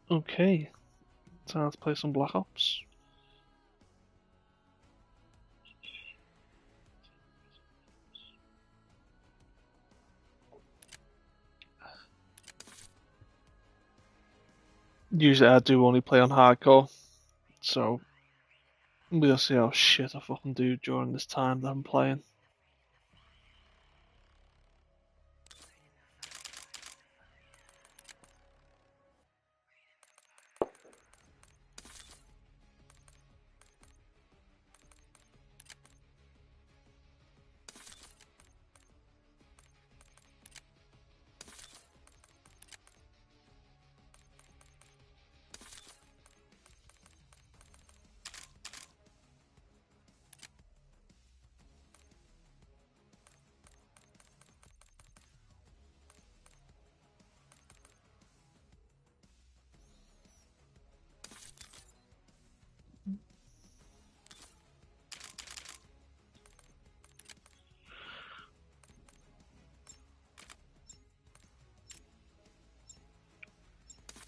Okay, time to play some Black Ops. Usually I do only play on hardcore, so we'll see how shit I fucking do during this time that I'm playing.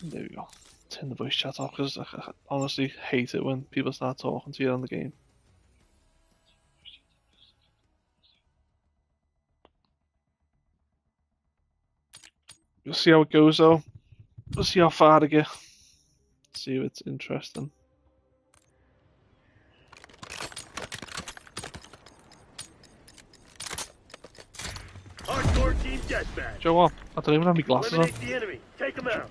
There we go. Turn the voice chat off because I honestly hate it when people start talking to you on the game. We'll see how it goes though. We'll see how far to get. See if it's interesting. Hardcore team deathmatch. Do you know what? I don't even have my glasses on. Eliminate the enemy. Take them out.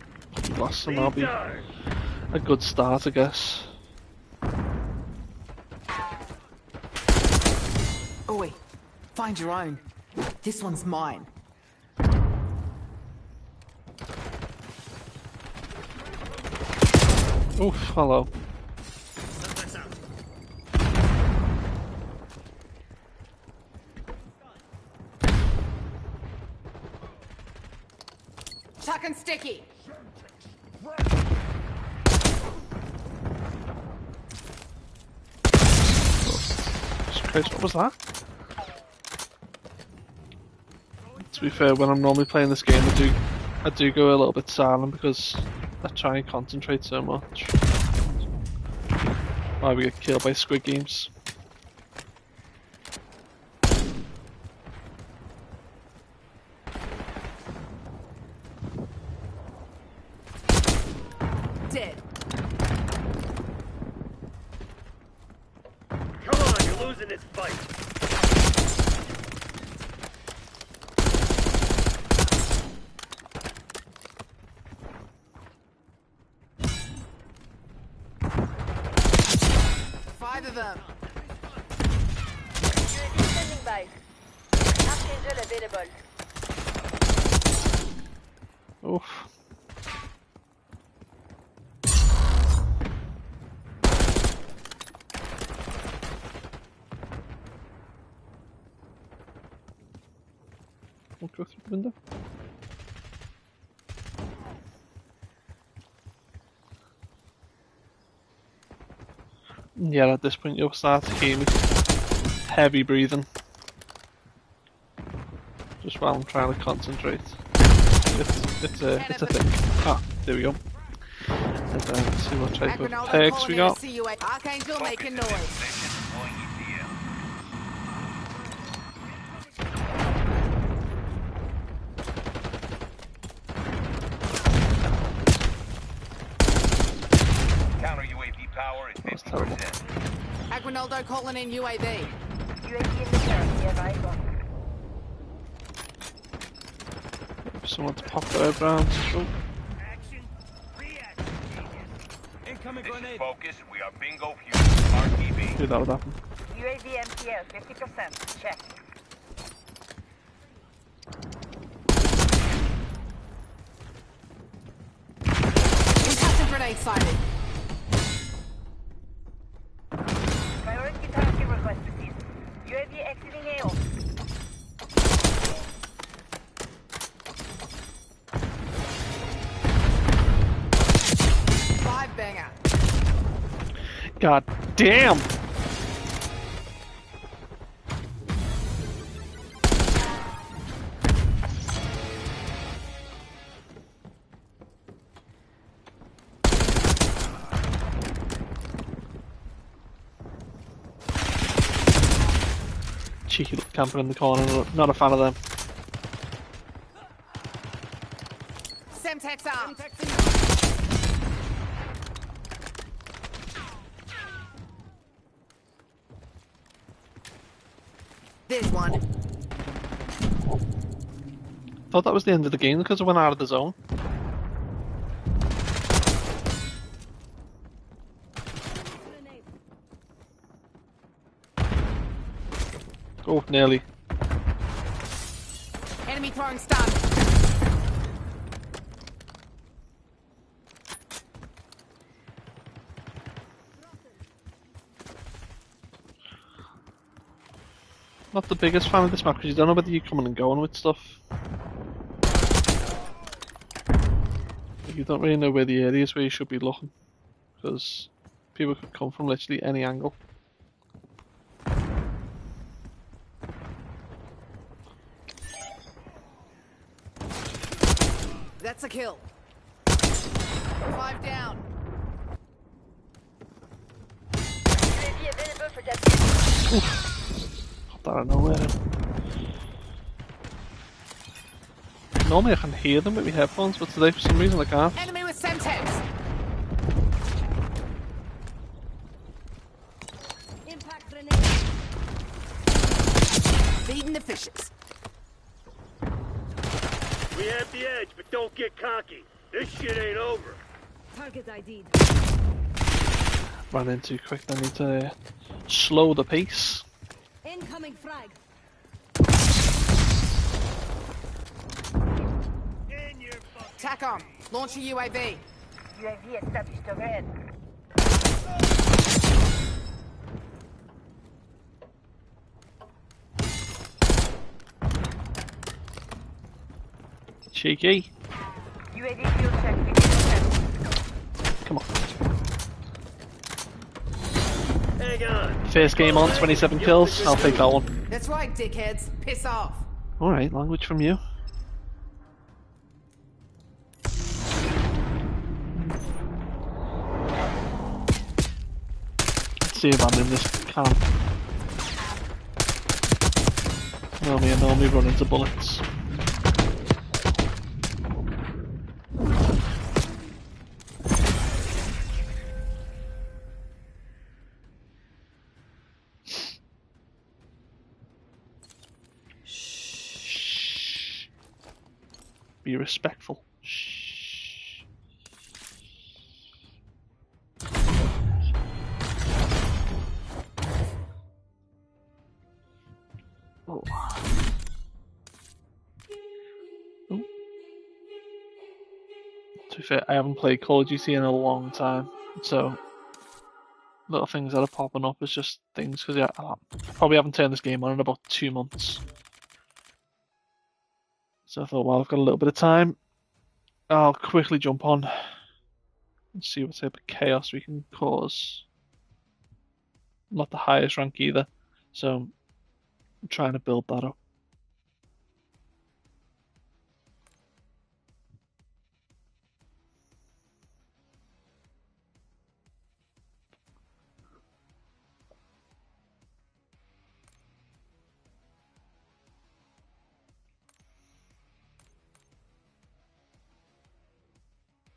Glasses and that'll be a good start, I guess. Oi, find your own. This one's mine. Oof, hello. Chuck and sticky. Christ, what was that? To be fair, when I'm normally playing this game, I do go a little bit silent because I try and concentrate so much. Why we get killed by Squid Games. Dead. Come on, you're losing this fight. Five of them. UAV standing by. Archangel available. Oof. Won't go through the window. Yeah, at this point you'll start to hear me heavy breathing. Just while I'm trying to concentrate. It's a thing. Ah, there we go. And then see what type of perks we got. Archangel making noise. Counter UAV power is 50%. Aguinaldo calling in UAV. UAV in the air. Nearby. Someone to pop their head round. Oh, Action. Reaction. Incoming This is grenade. focus. We are bingo fused. RTV. knew that would happen. UAV MTL 50%. Check. Impact grenade sighted. Priority target request received. UAV exiting AO. Five banger. God damn! cheeky little camper in the corner. Not a fan of them. Semtex armed. There's one. Thought that was the end of the game because I went out of the zone. Oh, nearly. Enemy throwing stun. Not the biggest fan of this map because you don't know whether you're coming and going with stuff. You don't really know where the areas where you should be looking because people could come from literally any angle. That's a kill. 5 down. UAV available for that. Got that out of nowhere. Normally I can hear them with my headphones, but today for some reason I can't. Enemy with Semtex. Impact grenade. Feeding the fishes. We have the edge, but don't get cocky. This shit ain't over. Target ID'd. Ran in too quick, I need to slow the pace. Incoming frag. In your fucking... Tack on. Launch a UAV. UAV established overhead. Cheeky. UAV fuel check. Come on. Hang on. First game on, 27 kills. I'll take that one. That's right, dickheads. Piss off. Alright, language from you. Let's see if I'm in this camp. I normally run into bullets. Shh. Be respectful. Shh. Oh. Ooh. To be fair, I haven't played Call of Duty in a long time, so little things that are popping up is just things because I probably haven't turned this game on in about 2 months. So I thought, well, I've got a little bit of time. I'll quickly jump on and see what type of chaos we can cause. Not the highest rank either, so I'm trying to build that up.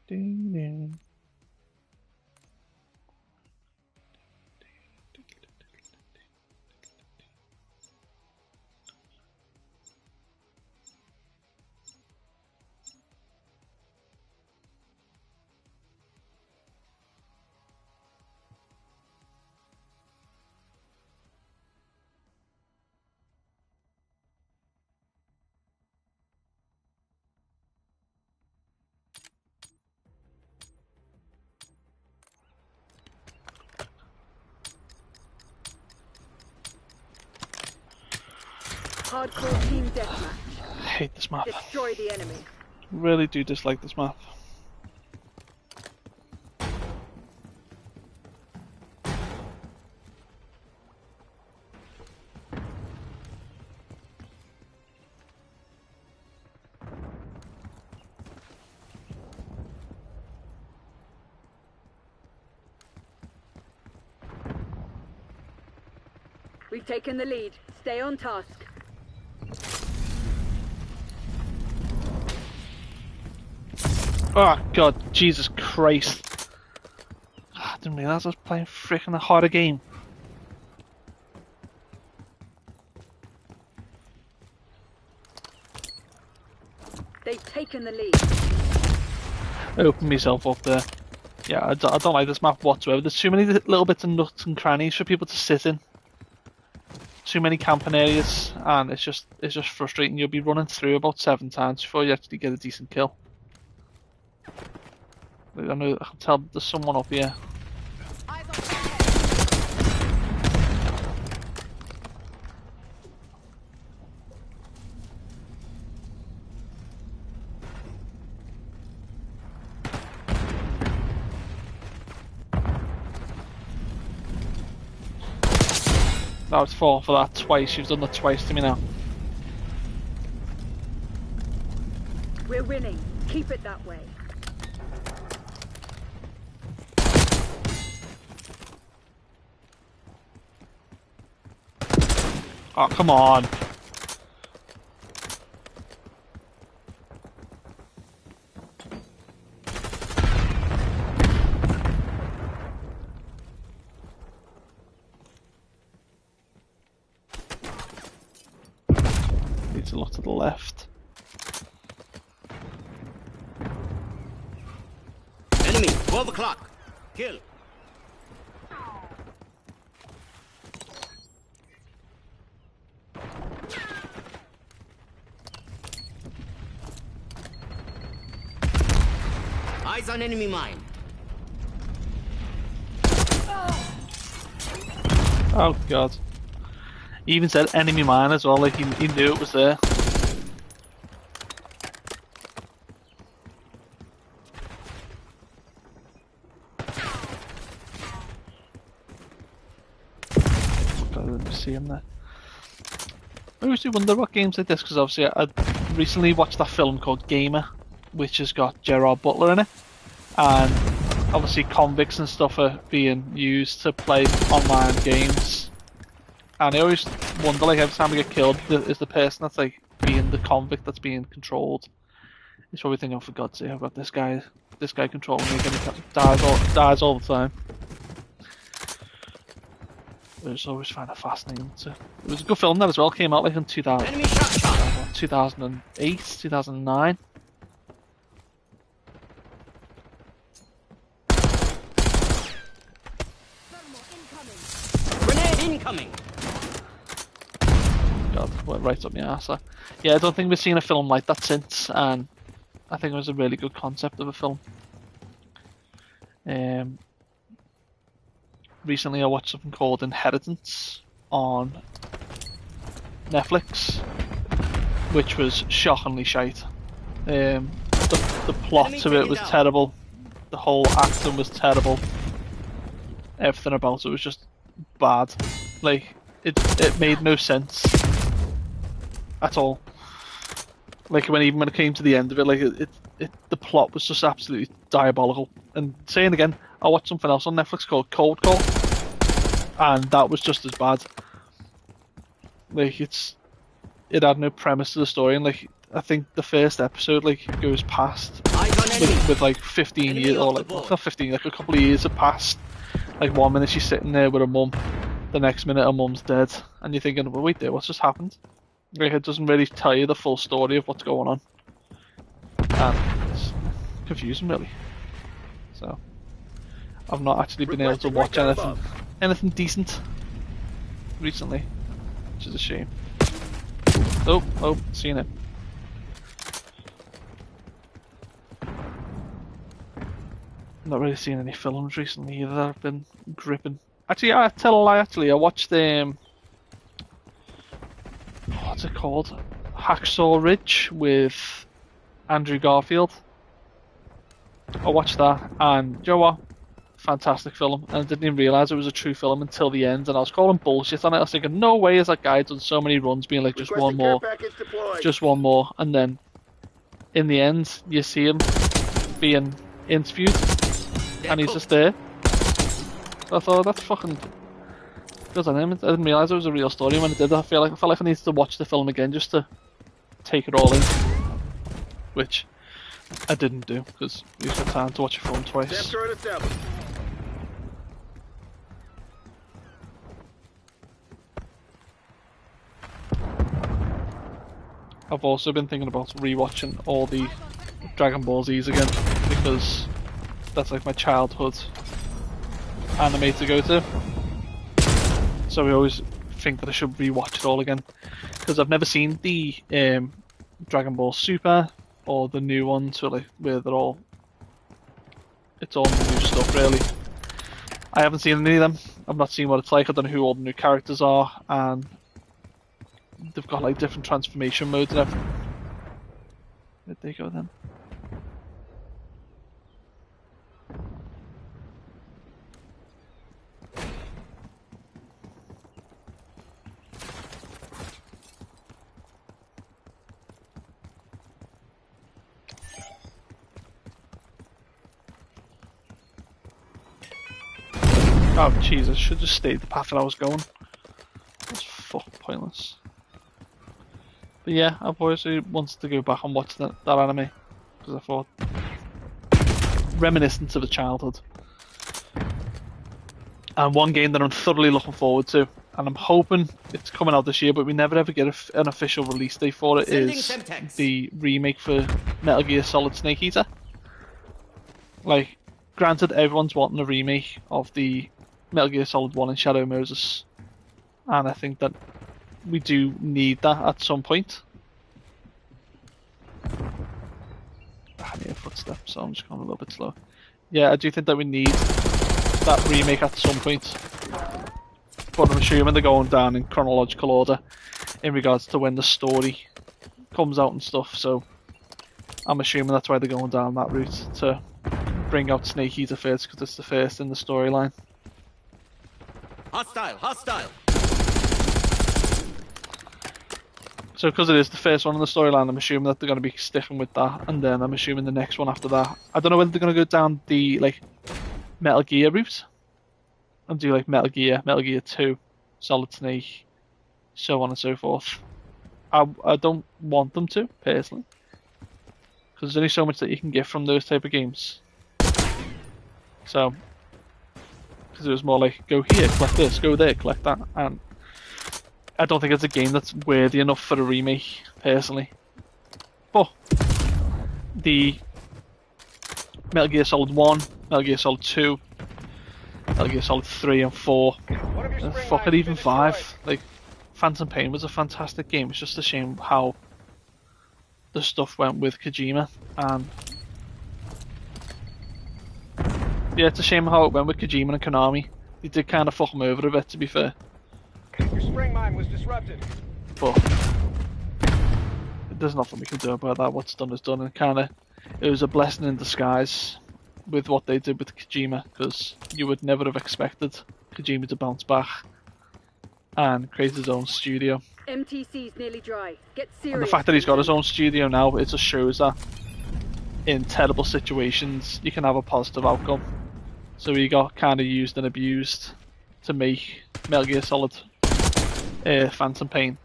Ding, ding. Hardcore team deathmatch. I hate this map. Destroy the enemy. Really do dislike this map. We've taken the lead. Stay on task. Oh god, Jesus Christ. I didn't realise I was playing freaking a harder game. They've taken the lead. I opened myself up there. Yeah, I don't like this map whatsoever. There's too many little bits of nuts and crannies for people to sit in. Too many camping areas, and it's just frustrating. You'll be running through about 7 times before you actually get a decent kill. I can tell there's someone up here. Eyes on target. Now it's fallen for that twice. You've done that twice to me now. We're winning. Keep it that way. Oh, come on. Need to look to the left. Enemy, 12 o'clock. Kill. Eyes on enemy mine. Oh god. He even said enemy mine as well, like he knew it was there. God, I didn't see him there. I always do wonder about games like this, because obviously I recently watched that film called Gamer, which has got Gerard Butler in it, and obviously convicts and stuff are being used to play online games, and I always wonder, like, every time I get killed, is the person that's like being the convict that's being controlled, he's probably thinking, oh, for God's sake, I've got this guy controlling me, and he dies all the time. I just always find it fascinating. It was a good film that as well, came out like in 2000, Enemy shot. 2008, 2009. Grenade incoming. God, went right up my arse there. Yeah, I don't think we've seen a film like that since, and I think it was a really good concept of a film. Recently I watched something called Inheritance on Netflix, which was shockingly shite. The plot to it was terrible, the whole acting was terrible, everything about it was just bad. Like, it made no sense at all. Like, when it came to the end of it, like the plot was just absolutely diabolical. And saying again, I watched something else on Netflix called Cold Call, and that was just as bad. Like, it had no premise to the story, and like, I think the first episode like goes past with like 15 years, or like, well, not 15, like a couple of years have passed. Like, one minute she's sitting there with her mum, the next minute her mum's dead, and you're thinking, well, wait there, what's just happened? Like, it doesn't really tell you the full story of what's going on, and it's confusing, really. So I've not actually been able to watch anything decent recently, which is a shame. Oh, seen it. Not really seen any films recently either that have been gripping. Actually, I tell a lie. Actually, I watched what's it called? Hacksaw Ridge with Andrew Garfield. I watched that, and you know what? Fantastic film, and I didn't even realise it was a true film until the end, and I was calling bullshit on it. I was thinking, no way has that guy done so many runs being like, just one more, and then in the end you see him being interviewed and he's just there. I thought, that's fucking Because I didn't realise it was a real story. When it did, I felt like I needed to watch the film again just to take it all in, which I didn't do because you had time to watch a film twice. Sam turret established. I've also been thinking about rewatching all the Dragon Ball Z's again because that's like my childhood anime to go to. So I always think that I should rewatch it all again because I've never seen the Dragon Ball Super or the new ones where they're all it's all new stuff really. I haven't seen any of them. I've not seen what it's like. I don't know who all the new characters are, and they've got like different transformation modes and everything. Where'd they go then? Oh Jesus, should have just stayed the path that I was going. That's fucking pointless. But yeah, I've always wanted to go back and watch that anime because I thought reminiscent of a childhood. And one game that I'm thoroughly looking forward to, and I'm hoping it's coming out this year, but we never ever get an official release date for it, is the remake for Metal Gear Solid Snake Eater. Like, granted, everyone's wanting a remake of the Metal Gear Solid 1 and Shadow Moses, and I think that we do need that at some point. I need a footstep, so I'm just going a little bit slow. Yeah, I do think that we need that remake at some point, but I'm assuming they're going down in chronological order in regards to when the story comes out and stuff, so I'm assuming that's why they're going down that route, to bring out Snake Eater first because it's the first in the storyline. Hostile, hostile. So because it is the first one in the storyline, I'm assuming that they're going to be sticking with that, and then I'm assuming the next one after that. I don't know whether they're going to go down the like Metal Gear route and do like Metal Gear 2, Solid Snake, so on and so forth. I don't want them to, personally, because there's only so much that you can get from those type of games. So, because it was more like, go here, collect this, go there, collect that, and I don't think it's a game that's worthy enough for a remake, personally. But the Metal Gear Solid 1, Metal Gear Solid 2, Metal Gear Solid 3 and 4, and fuck it, even 5, like, Phantom Pain was a fantastic game. It's just a shame how the stuff went with Kojima, and yeah, it's a shame how it went with Kojima and Konami. They did kind of fuck him over a bit, to be fair. Your spring mine was disrupted. But there's nothing we can do about that. What's done is done, and it was a blessing in disguise with what they did with Kojima, because you would never have expected Kojima to bounce back and create his own studio. MTC's nearly dry. Get serious. And the fact that he's got his own studio now, it just shows that in terrible situations you can have a positive outcome. So he got kind of used and abused to make Metal Gear Solid Phantom Pain,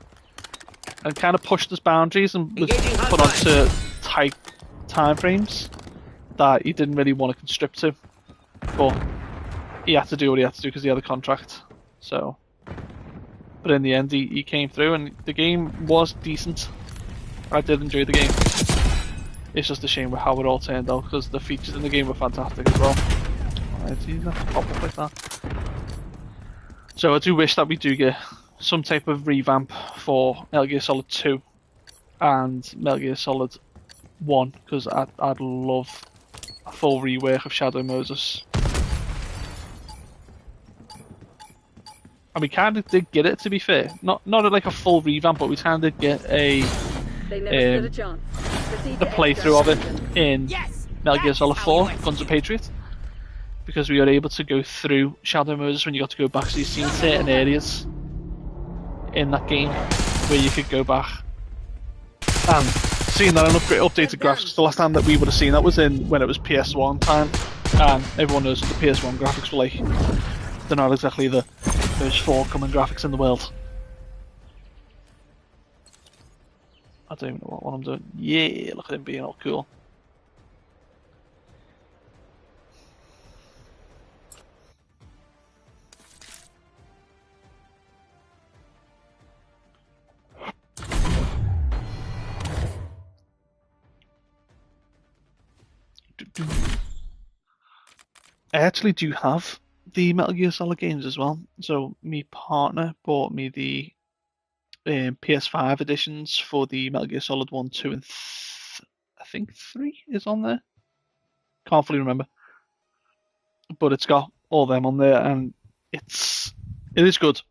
and kind of pushed his boundaries and was put onto tight time frames that he didn't really want to constrict to, but he had to do what he had to do because he had a contract. So, but in the end he came through, and the game was decent. I did enjoy the game. It's just a shame with how it all turned out, because the features in the game were fantastic as well. You have to pop up like that. So I do wish that we do get some type of revamp for Metal Gear Solid 2 and Metal Gear Solid 1, because I'd love a full rework of Shadow Moses. And we kind of did get it, to be fair. Not like a full revamp, but we kind of get a playthrough of it in Metal Gear Solid 4, Guns of Patriot. Because we were able to go through Shadow Moses when you got to go back, so you've seen certain areas in that game where you could go back. And seeing that on updated graphics, the last time that we would have seen that was when it was PS1 time, and everyone knows that the PS1 graphics were like, they're not exactly the most forthcoming graphics in the world. I don't even know what I'm doing. Yeah, look at him being all cool. I actually do have the Metal Gear Solid games as well. So my partner bought me the PS5 editions for the Metal Gear Solid 1, 2, and I think 3 is on there. Can't fully remember. But it's got all them on there, and it is good.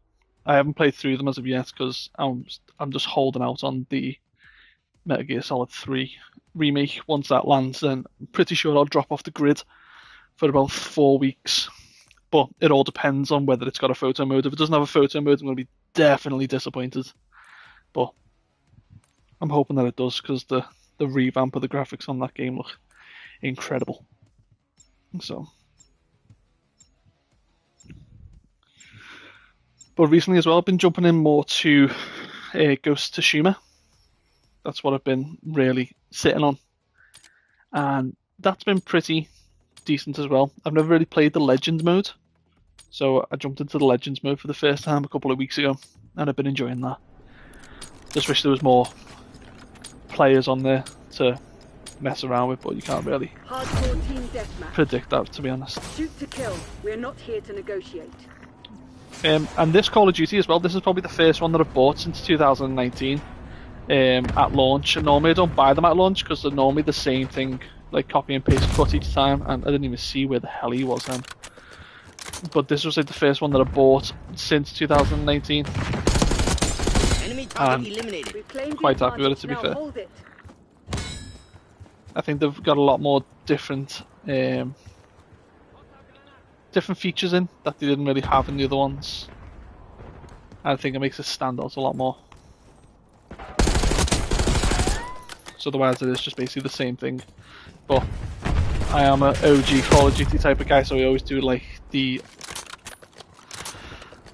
I haven't played through them as of yet because I'm just holding out on the Metal Gear Solid 3 remake. Once that lands, then I'm pretty sure I'll drop off the grid for about 4 weeks. But it all depends on whether it's got a photo mode. If it doesn't have a photo mode, I'm going to be definitely disappointed. But I'm hoping that it does because the revamp of the graphics on that game look incredible. So, but recently as well, I've been jumping in more to Ghost of Tsushima. That's what I've been really sitting on, and that's been pretty decent as well. I've never really played the Legend mode, so I jumped into the Legends mode for the first time a couple of weeks ago, and I've been enjoying that. Just wish there was more players on there to mess around with, but you can't really Hardcore team deathmatch. predict that, to be honest. Shoot to kill. We're not here to negotiate. And this Call of Duty as well, this is probably the first one that I've bought since 2019 at launch. And normally I don't buy them at launch because they're normally the same thing, like copy and paste cut each time, and I didn't even see where the hell he was then. But this was like the first one that I bought since 2019. Enemy target eliminated. We've claimed the Quite happy with it, advantage. to be Now fair. hold it. I think they've got a lot more different features in that they didn't really have in the other ones. I think it makes it stand out a lot more. So otherwise it is just basically the same thing. But I am an OG Call of Duty type of guy, so I always do like the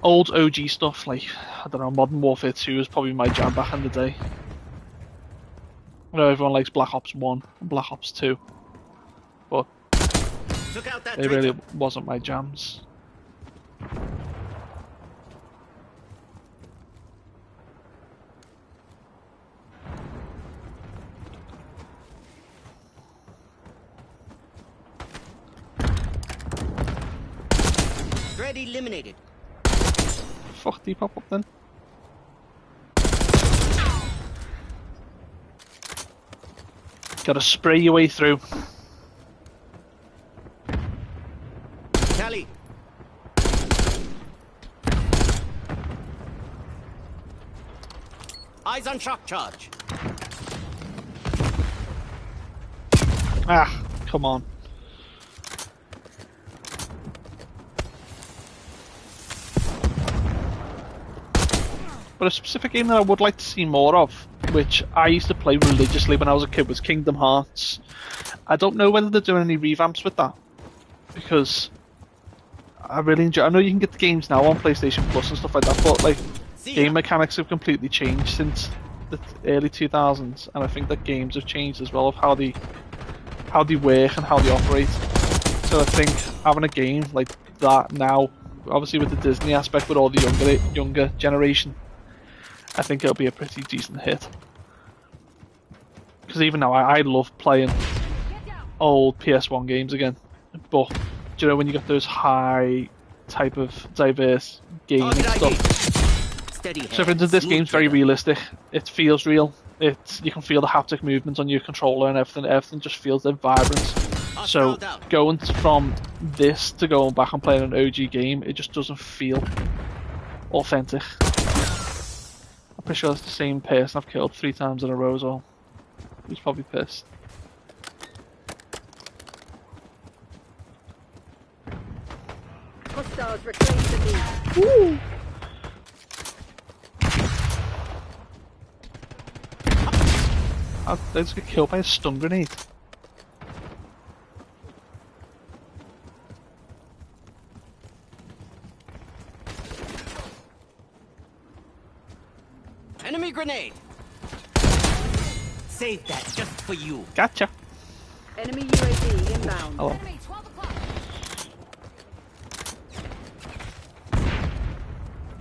old OG stuff, like, I don't know, Modern Warfare 2 is probably my jam back in the day. I know everyone likes Black Ops 1 and Black Ops 2, but Took out that it really wasn't my jams. Threat eliminated. Fuck, did he pop up then? Gotta spray your way through. Tally. Eyes on shock charge. Ah, come on. But a specific game that I would like to see more of, which I used to play religiously when I was a kid, was Kingdom Hearts. I don't know whether they're doing any revamps with that, because I really enjoy. I know you can get the games now on PlayStation Plus and stuff like that, but like game mechanics have completely changed since the early 2000s, and I think that games have changed as well of how they work and how they operate. So I think having a game like that now, obviously with the Disney aspect, with all the younger generation, I think it'll be a pretty decent hit. Because even now, I love playing old PS1 games again. But, do you know, when you get those high type of diverse game and stuff. Steady So for instance, this game's very realistic. It feels real. You can feel the haptic movements on your controller and everything. Everything just feels that vibrant. So going from this to going back and playing an OG game, it just doesn't feel authentic. I'm pretty sure it's the same person I've killed 3 times in a row as well. He's probably pissed. Hostiles reclaim the lead. Woo! I just get killed by a stun grenade. Grenade. Save that just for you. Gotcha. Enemy UAV inbound. Hello. Enemy, 12 o'clock.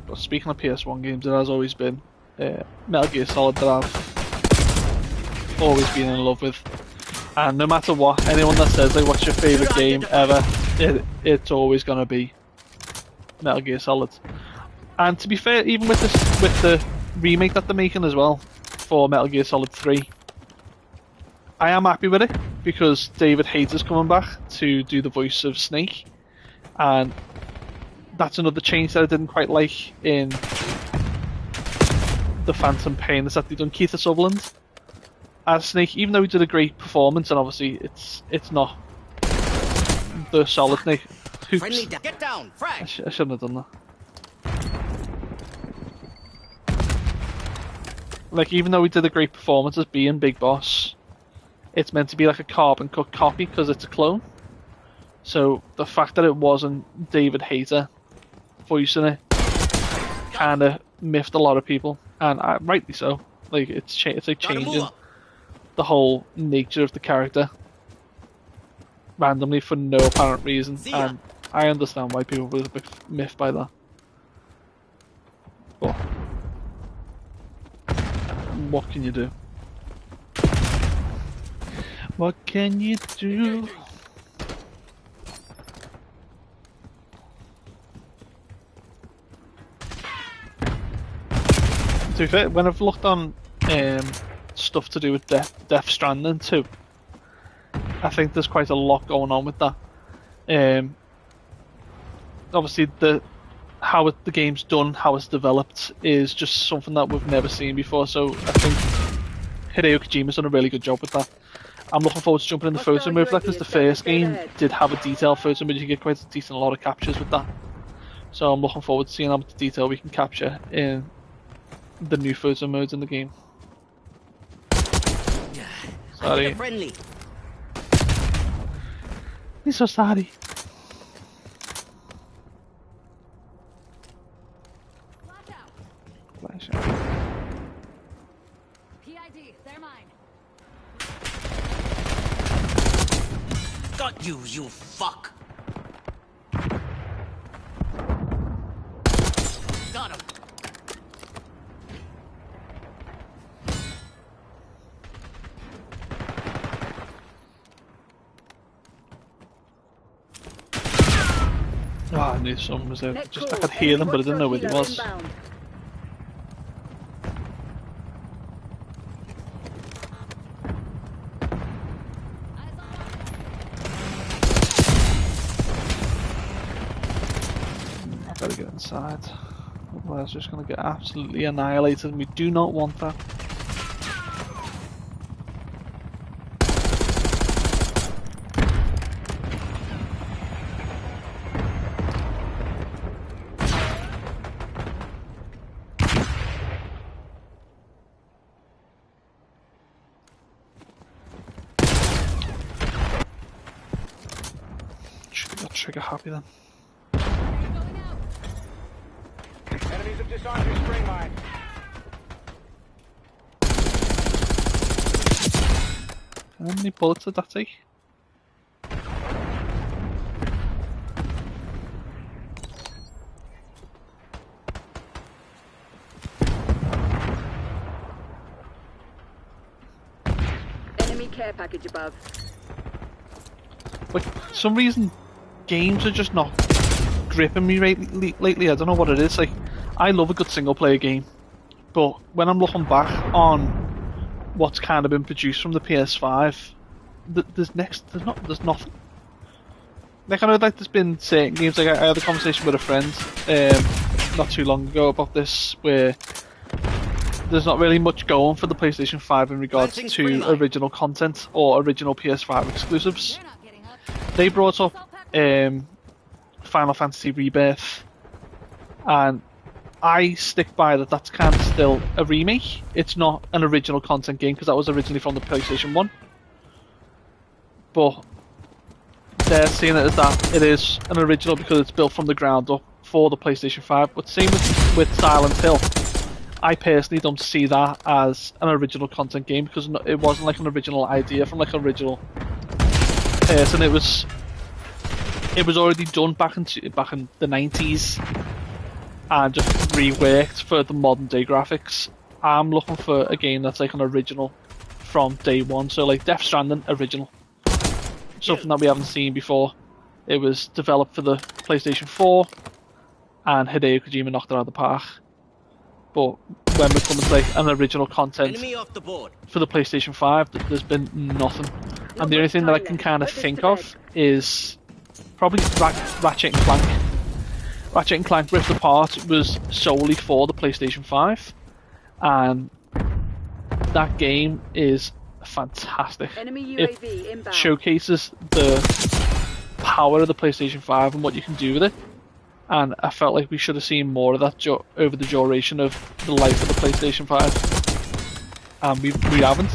But speaking of PS1 games, it has always been Metal Gear Solid that I've always been in love with. And no matter what, anyone that says like what's your favourite game ever, it's always gonna be Metal Gear Solid. And to be fair, even with the remake that they're making as well for Metal Gear Solid 3, I am happy with it because David Hayter's coming back to do the voice of Snake, and that's another change that I didn't quite like in the Phantom Pain, is that they've done Keith Sutherland as Snake, even though he did a great performance, and obviously it's not the solid Snake. Hoops. Get down, frag. I shouldn't have done that. Like, even though he did a great performance as being Big Boss, it's meant to be like a carbon cut copy because it's a clone. So the fact that it wasn't David Hayter voicing it kind of miffed a lot of people, and rightly so. Like, it's like changing the whole nature of the character randomly for no apparent reason, and I understand why people were a bit miffed by that. But what can you do? What can you do? To be fair, when I've looked on stuff to do with Death Stranding 2, I think there's quite a lot going on with that. Obviously, how the game's done, how it's developed, is just something that we've never seen before. So I think Hideo Kojima's done a really good job with that. I'm looking forward to jumping in the photo mode for that, because the first game did have a detailed photo mode. You get quite a decent lot of captures with that. So I'm looking forward to seeing how much detail we can capture in the new photo modes in the game. Sorry. He's so sorry. Watch out. PID, they're mine. Got you, you fuck. Got him. Oh, I knew someone was there. I could hear them, but I didn't know where he was. I better get inside. Otherwise, we're just going to get absolutely annihilated, and we do not want that. Trigger happy then. Enemies have disarmed your spring mine. How many bullets did that take? Enemy care package above. Like, for some reason, games are just not gripping me lately. I don't know what it is. Like, I love a good single player game, but when I'm looking back on what's kind of been produced from the PS5, there's nothing. Like, I know, like, there's been certain games. Like, I had a conversation with a friend not too long ago about this, where there's not really much going for the PlayStation 5 in regards to original content or original PS5 exclusives. They brought up Final Fantasy Rebirth, and I stick by that. That's kind of still a remake. It's not an original content game, because that was originally from the PlayStation 1. But they're seeing it as that it is an original because it's built from the ground up for the PlayStation 5. But same with Silent Hill. I personally don't see that as an original content game because it wasn't like an original idea from like an original person. It was already done back in the 90s and just reworked for the modern day graphics. I'm looking for a game that's like an original from day one. So like Death Stranding, original. Something that we haven't seen before. It was developed for the PlayStation 4 and Hideo Kojima knocked it out of the park. But when we're coming to like an original content for the PlayStation 5, there's been nothing. And the only thing that I can kind of think of is probably Ratchet and Clank. Ratchet and Clank Rift Apart was solely for the PlayStation 5, and that game is fantastic. It showcases the power of the PlayStation 5 and what you can do with it, and I felt like we should have seen more of that over the duration of the life of the PlayStation 5, and we haven't.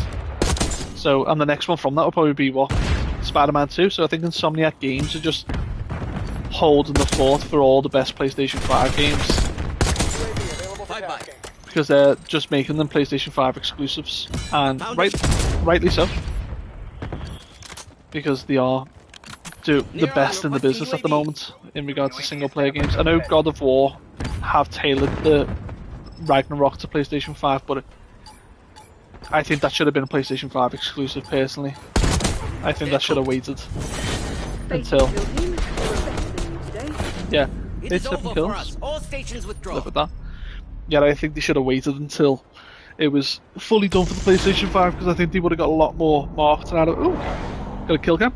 So, and the next one from that will probably be what? Spider-Man 2. So I think Insomniac Games are just holding the fort for all the best PlayStation 5 games. Because they're just making them PlayStation 5 exclusives. And rightly so. Because they are the best in the business at the moment in regards to single player games. I know God of War have tailored the Ragnarok to PlayStation 5, but I think that should have been a PlayStation 5 exclusive personally. I think that should have waited until... Yeah, it's 7 kills. All stations withdraw. Live with that. Yeah, I think they should have waited until it was fully done for the PlayStation 5 because I think they would have got a lot more marketing out of it. Ooh, got a kill cam.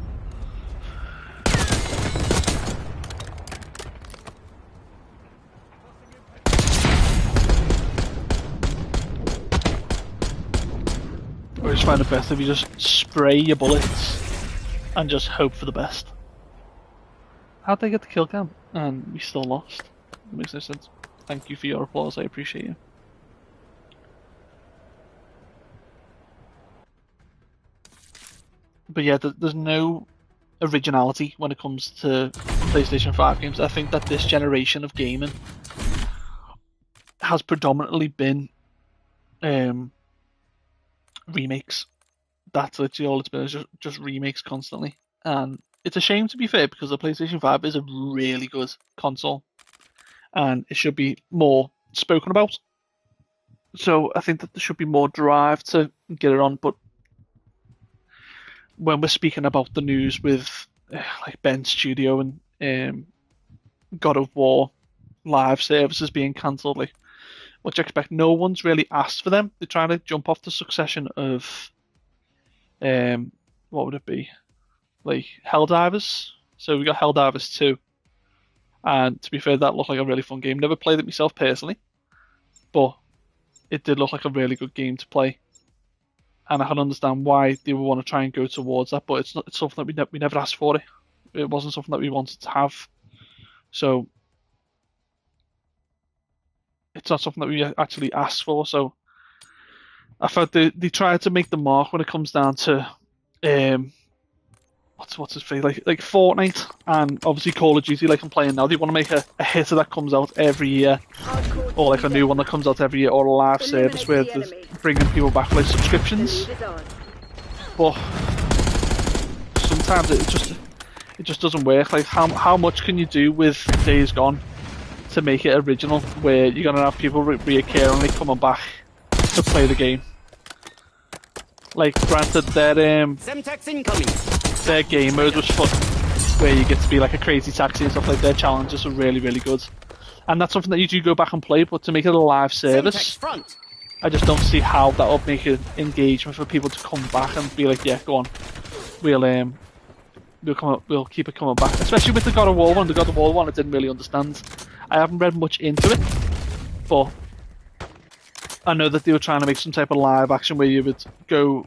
I always find it best if you just spray your bullets and just hope for the best. How'd they get the kill cam? And we still lost. It makes no sense. Thank you for your applause, I appreciate you. But yeah, there's no originality when it comes to PlayStation 5 games. I think that this generation of gaming has predominantly been remakes. That's literally all it's been, is just remakes constantly. And it's a shame, to be fair, because the PlayStation 5 is a really good console and it should be more spoken about. So I think that there should be more drive to get it on. But when we're speaking about the news with like Ben Studio and God of War live services being cancelled, like, what do you expect? No one's really asked for them. They're trying to jump off the succession of what would it be? Like Helldivers. So we got Helldivers 2. And to be fair, that looked like a really fun game. Never played it myself personally, but it did look like a really good game to play. And I can understand why they would want to try and go towards that, but it's something that we never asked for it. It wasn't something that we wanted to have. So it's not something that we actually asked for. So I felt they tried to make the mark when it comes down to what's his face, like Fortnite and obviously Call of Duty, like I'm playing now. They want to make a hitter that comes out every year, or like a new one that comes out every year, or a live service where they're bringing people back for like subscriptions. But sometimes it just doesn't work. Like how much can you do with Days Gone to make it original, where you're gonna have people reoccurringly coming back to play the game? Like, granted, their game mode was fun, where you get to be like a crazy taxi and stuff. Like, their challenges are really, really good, and that's something that you do go back and play. But to make it a live service, I just don't see how that would make an engagement for people to come back and be like, yeah, go on, we'll keep it coming back. Especially with the God of War one. The God of War one, I didn't really understand. I haven't read much into it, but I know that they were trying to make some type of live action where you would go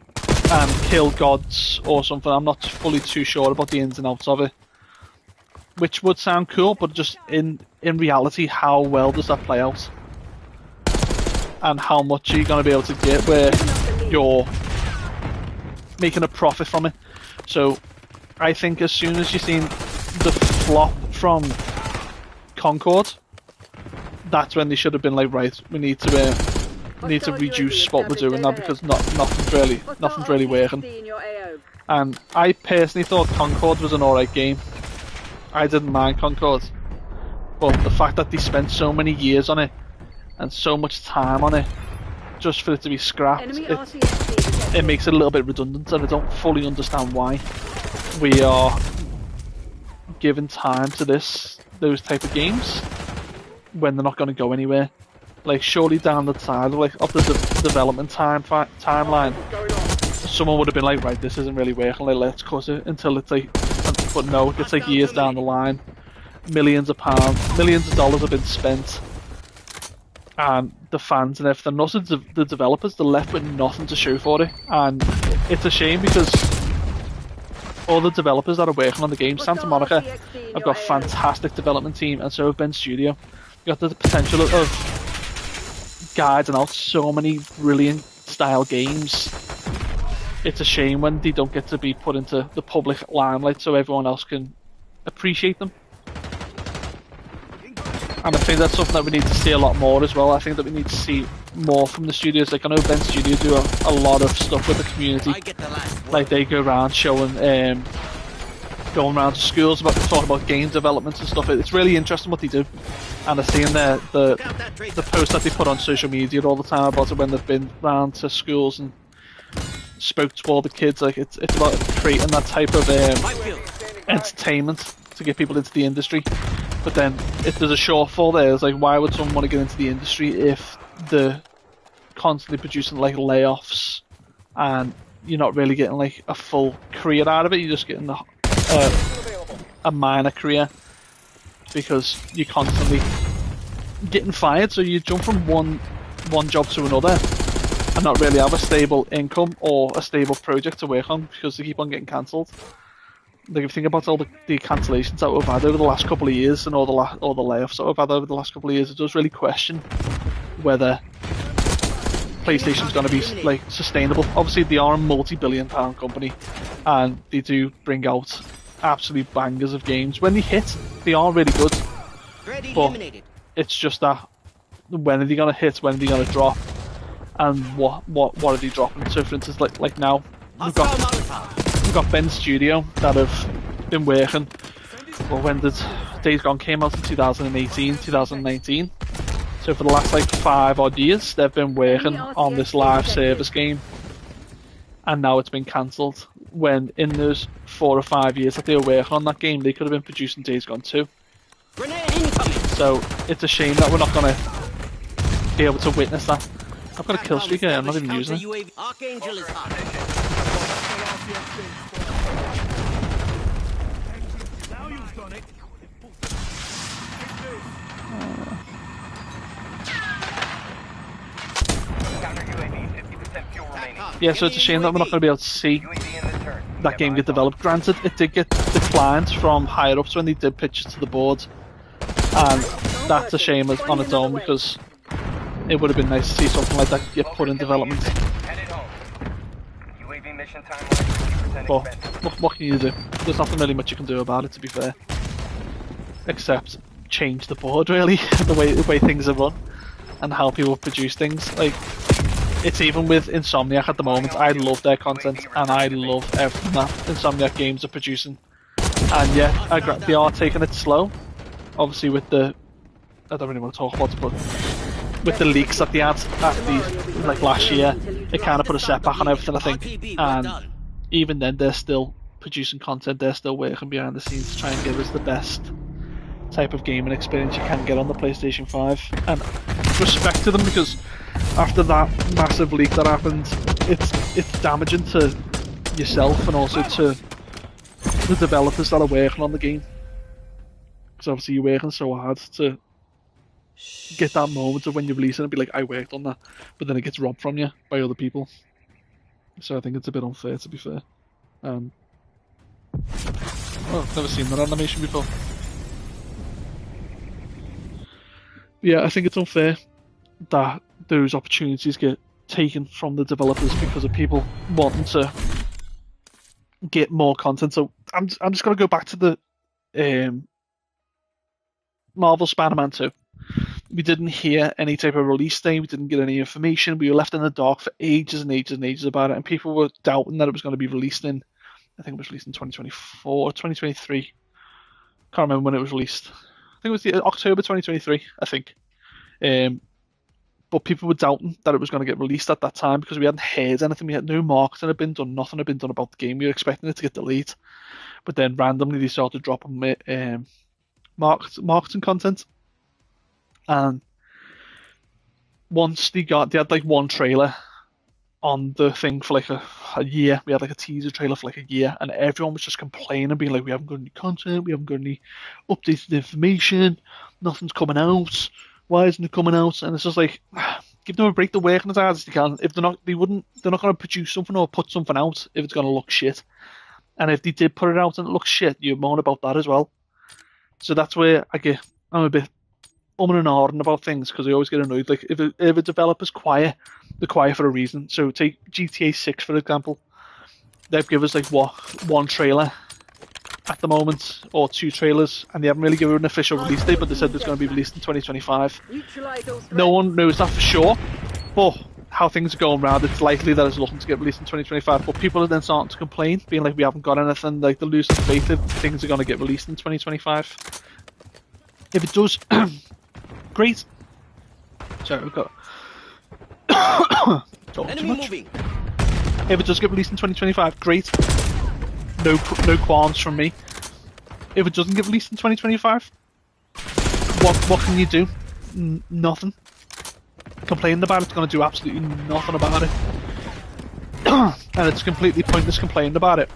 and kill gods or something. I'm not fully too sure about the ins and outs of it, which would sound cool, but just in reality, how well does that play out? And how much are you going to be able to get where you're making a profit from it? So I think as soon as you've seen the flop from Concord, that's when they should have been like, right, we need to need to Hostile reduce UAV what we're doing now established because nothing's really working. in your AO. And I personally thought Concord was an alright game. I didn't mind Concord, but the fact that they spent so many years on it and so much time on it just for it to be scrapped, Enemy it RCXD makes it a little bit redundant, and I don't fully understand why we are giving time to those type of games when they're not going to go anywhere. Like, surely down the side of the development timeline, someone would have been like, right, this isn't really working, like, let's cut it until it's like, but no, it's like years down the line, millions of pounds, millions of dollars have been spent, and the fans and everything, also the developers, they're left with nothing to show for it, and it's a shame because all the developers that are working on the game, Santa Monica, have got a fantastic development team, and so have Ben Studio. You got the potential of guiding out so many brilliant style games. It's a shame when they don't get to be put into the public limelight so everyone else can appreciate them. And I think that's something that we need to see a lot more as well. I think that we need to see more from the studios. Like, I know Ben Studio do a lot of stuff with the community. Like, they go around showing, going around to schools about talking about game development and stuff. It's really interesting what they do. And I've seen the posts that they put on social media all the time about it when they've been round to schools and spoke to all the kids. Like, it's about creating that type of entertainment to get people into the industry. But then, if there's a shortfall there, it's like, why would someone want to get into the industry if they're constantly producing like layoffs and you're not really getting like a full career out of it? You're just getting a minor career because you're constantly getting fired. So you jump from one job to another and not really have a stable income or a stable project to work on because they keep on getting cancelled. Like, if you think about all the cancellations that we've had over the last couple of years and all the layoffs that we've had over the last couple of years, it does really question whether PlayStation's going to be like sustainable. Obviously, they are a multi-billion-pound company, and they do bring out absolute bangers of games. When they hit, they are really good. But it's just that when are they going to hit? When are they going to drop? And what are they dropping? So, for instance, like now we've got Ben Studio that have been working. Well, when did Days Gone came out in 2018, 2019? So for the last like 5 odd years, they've been working on this live service game, and now it's been cancelled. When in those 4 or 5 years that they were working on that game, they could have been producing Days Gone 2. So it's a shame that we're not going to be able to witness that. I've got a kill streak here, I'm not even using it. Archangel is hot. Now you've done it. Counter UAV, 50% fuel remaining. Yeah, so it's a shame that we're not going to be able to see UAV in the turn. that game get developed. Granted, it did get declined from higher ups when they did pitch it to the board, and that's a shame on its own because it would have been nice to see something like that get put in development. Headed home. UAV mission timeline 50% But expensive. what can you do? There's nothing really much you can do about it, to be fair, except change the board really, the way things are run and how people produce things. Like, it's even with Insomniac at the moment. I love their content and I love everything that Insomniac games are producing. And yeah, they are taking it slow. Obviously, with the, I don't really want to talk about it, but with the leaks that they had like last year, it kind of put a setback on everything, I think. And even then, they're still producing content. They're still working behind the scenes to try and give us the best type of gaming experience you can get on the PlayStation 5. And respect to them, because after that massive leak that happened, it's damaging to yourself and also to the developers that are working on the game. Because obviously you're working so hard to get that moment of when you release it and be like, I worked on that, but then it gets robbed from you by other people. So I think it's a bit unfair, to be fair. Well, I've never seen that animation before. Yeah, I think it's unfair that those opportunities get taken from the developers because of people wanting to get more content. So I'm just gonna go back to the Marvel Spider-Man 2. We didn't hear any type of release date. We didn't get any information. We were left in the dark for ages and ages and ages about it, and people were doubting that it was going to be released in. I think it was released in 2024 or 2023. Can't remember when it was released. I think it was the October 2023. I think. But people were doubting that it was going to get released at that time because we hadn't heard anything. We had no marketing had been done. Nothing had been done about the game. We were expecting it to get delayed, but then randomly they started dropping marketing content. And once they had like one trailer on the thing for like a year. We had like a teaser trailer for like a year, and everyone was just complaining, being like, "We haven't got any content. We haven't got any updated information. Nothing's coming out. Why isn't it coming out?" And it's just like, give them a break. They're working as hard as they can. If they're not, they're not going to produce something or put something out if it's going to look shit. And if they did put it out and it looks shit, you moan about that as well. So that's where I'm a bit and ahhing about things because I always get annoyed. Like if a developer's quiet, they're quiet for a reason. So take GTA 6 for example. They've given us like one trailer at the moment, or two trailers, and they haven't really given an official release date, but they said it's going to be released in 2025. No one knows that for sure, but how things are going around, it's likely that it's looking to get released in 2025. But people are then starting to complain, being like, we haven't got anything. Like they're losing faith if things are going to get released in 2025. If it does, great. Sorry, we've got talking too much. If it does get released in 2025, great. No qualms from me. If it doesn't get released in 2025, what can you do? Nothing. Complaining about it's going to do absolutely nothing about it. And it's completely pointless complaining about it,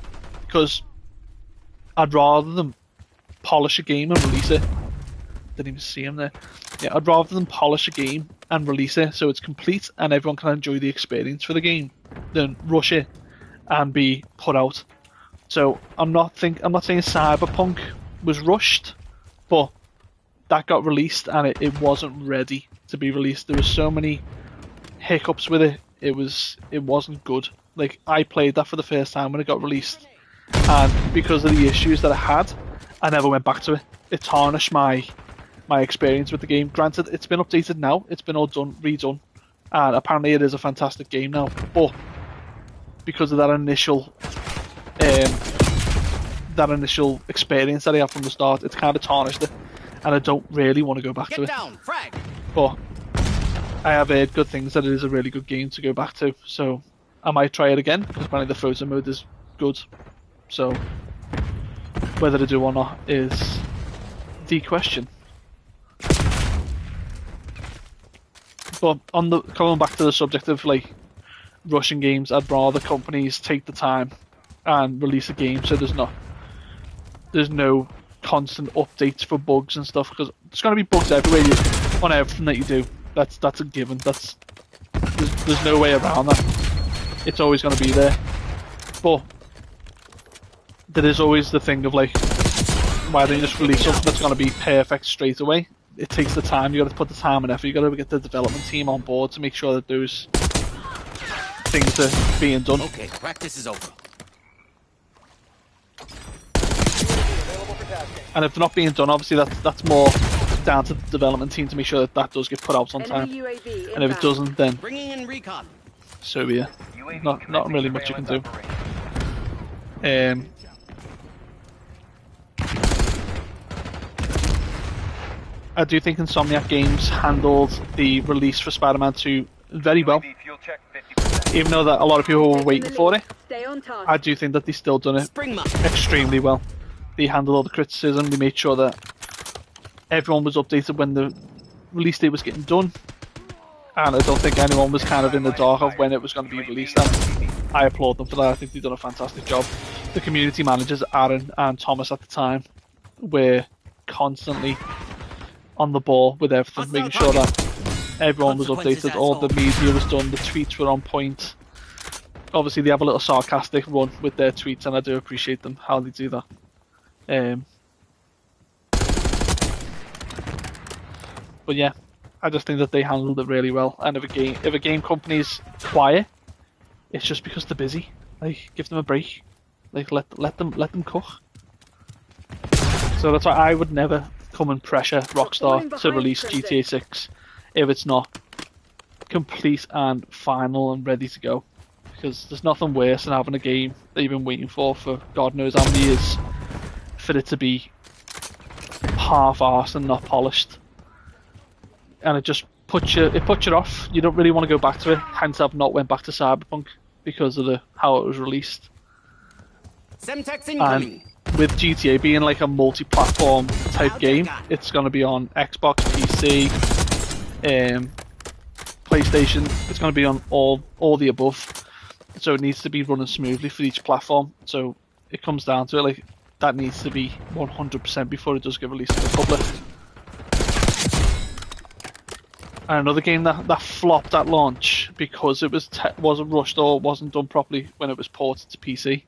because I'd rather them polish a game and release it. Didn't even see him there. Yeah, I'd rather them polish a game and release it so it's complete and everyone can enjoy the experience for the game than rush it and be put out. So I'm not saying Cyberpunk was rushed, but that got released and it wasn't ready to be released. There were so many hiccups with it. It wasn't good. Like I played that for the first time when it got released, and because of the issues that it had, I never went back to it. It tarnished my experience with the game. Granted, it's been updated now. It's been all redone, and apparently it is a fantastic game now. But because of that initial experience that I had from the start, it's kind of tarnished it, and I don't really want to go back to it. But I have heard good things, that it is a really good game to go back to, so I might try it again, because apparently the photo mode is good. So whether to do or not is the question. But coming back to the subject of like rushing games, I'd rather companies take the time and release a game so there's no constant updates for bugs and stuff, because there's going to be bugs everywhere on everything that you do. That's a given. There's no way around that. It's always going to be there. But there is always the thing of like, why don't you just release something that's going to be perfect straight away? It takes the time. You got to put the time and effort. You got to get the development team on board to make sure that those things are being done. Okay, practice is over. And if they're not being done, obviously that's more down to the development team to make sure that does get put out on time. And if it doesn't, then Bringing in recon. so be it. Not really much you can do. I do think Insomniac Games handled the release for Spider-Man 2 very well. Even though that a lot of people were waiting for it, I do think that they still done it extremely well. They handled all the criticism, they made sure that everyone was updated when the release date was getting done, and I don't think anyone was kind of in the dark of when it was going to be released, and I applaud them for that. I think they've done a fantastic job. The community managers, Aaron and Thomas at the time, were constantly on the ball with everything, making sure that everyone was updated, all the media was done, the tweets were on point. Obviously they have a little sarcastic run with their tweets, and I do appreciate them, how they do that. But yeah, I just think that they handled it really well, and if a game company's quiet, it's just because they're busy. Like, give them a break. Like, let them cook. So that's why I would never come and pressure Rockstar to release GTA 6 if it's not complete and final and ready to go. Because there's nothing worse than having a game that you've been waiting for God knows how many years for it to be half-arsed and not polished. And it just puts you off. You don't really want to go back to it. Hence, I've not went back to Cyberpunk because of how it was released. Semtex incoming. And with GTA being like a multi-platform type game, it's going to be on Xbox, PC, PlayStation. It's going to be on all the above. So it needs to be running smoothly for each platform. So it comes down to it, like that needs to be 100% before it does get released to the public. And another game that flopped at launch because it wasn't rushed or wasn't done properly when it was ported to PC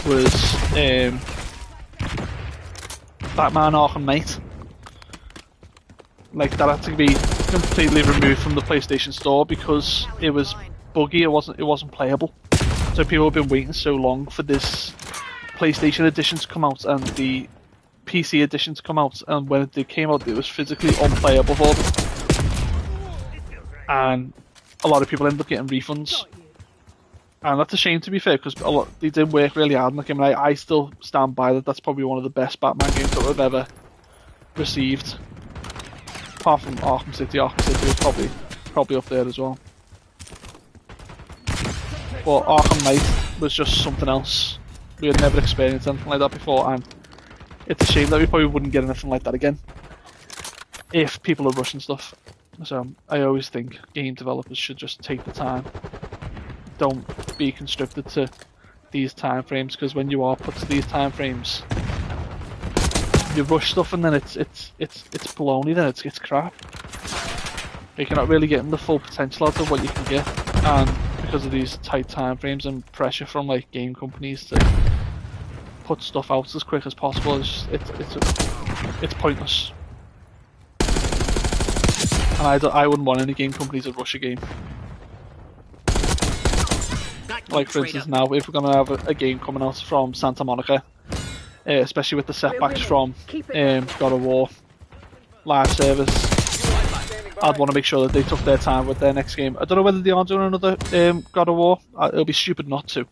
was Batman Arkham Knight. Like that had to be completely removed from the PlayStation Store because it was buggy. It wasn't playable. So people have been waiting so long for this PlayStation edition to come out and the PC edition to come out, and when they came out, it was physically unplayable for them. And a lot of people ended up getting refunds. And that's a shame, to be fair, because they did work really hard on the game. And I still stand by that. That's probably one of the best Batman games that we've ever received. Apart from Arkham City. Arkham City was probably up there as well. But Arkham Knight was just something else. We had never experienced anything like that before, and it's a shame that we probably wouldn't get anything like that again if people are rushing stuff. So I always think game developers should just take the time. Don't be constricted to these time frames, because when you are put to these time frames, you rush stuff and then it's baloney. Then it's crap. You're not really getting the full potential out of what you can get, and because of these tight time frames and pressure from like game companies to put stuff out as quick as possible, it's pointless. And I wouldn't want any game companies to rush a game. Like for instance now, if we're going to have a game coming out from Santa Monica, especially with the setbacks from God of War live service, I'd want to make sure that they took their time with their next game. I don't know whether they are doing another God of War. It'll be stupid not to.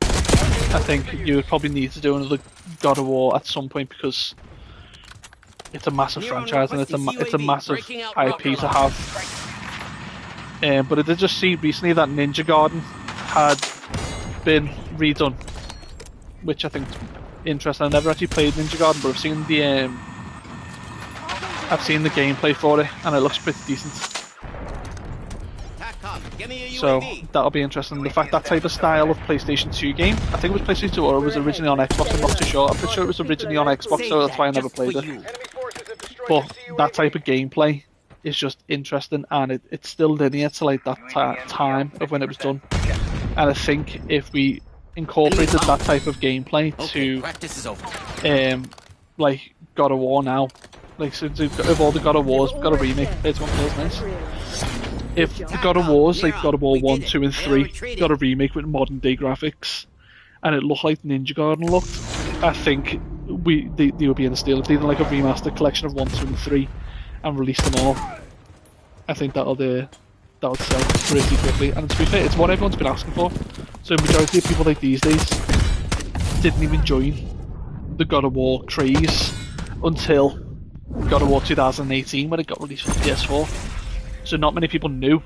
I think you would probably need to do another God of War at some point because it's a massive franchise and it's a massive IP to have. But I did just see recently that Ninja Garden had been redone, which I think is interesting. I've never actually played Ninja Garden, but I've seen the gameplay for it and it looks pretty decent. So that'll be interesting. The fact that type of style of PlayStation 2 game, I think it was PlayStation 2 or it was originally on Xbox, I'm not too sure. I'm pretty sure it was originally on Xbox, so that's why I never played it. But that type of gameplay is just interesting, and it's still linear to like that time of when it was done. And I think if we incorporated that type of gameplay to like God of War now, like since of all the God of Wars, we've got a remake. This one feels nice. If the God of Wars, like God of War 1, 2 and 3, got a remake with modern day graphics, and it looked like Ninja Garden looked, I think they would be in a steal. If they did like a remastered collection of 1, 2 and 3 and release them all, I think that'll sell pretty quickly. And to be fair, it's what everyone's been asking for. So majority of people like these days didn't even join the God of War craze until God of War 2018 when it got released for PS4. So not many people knew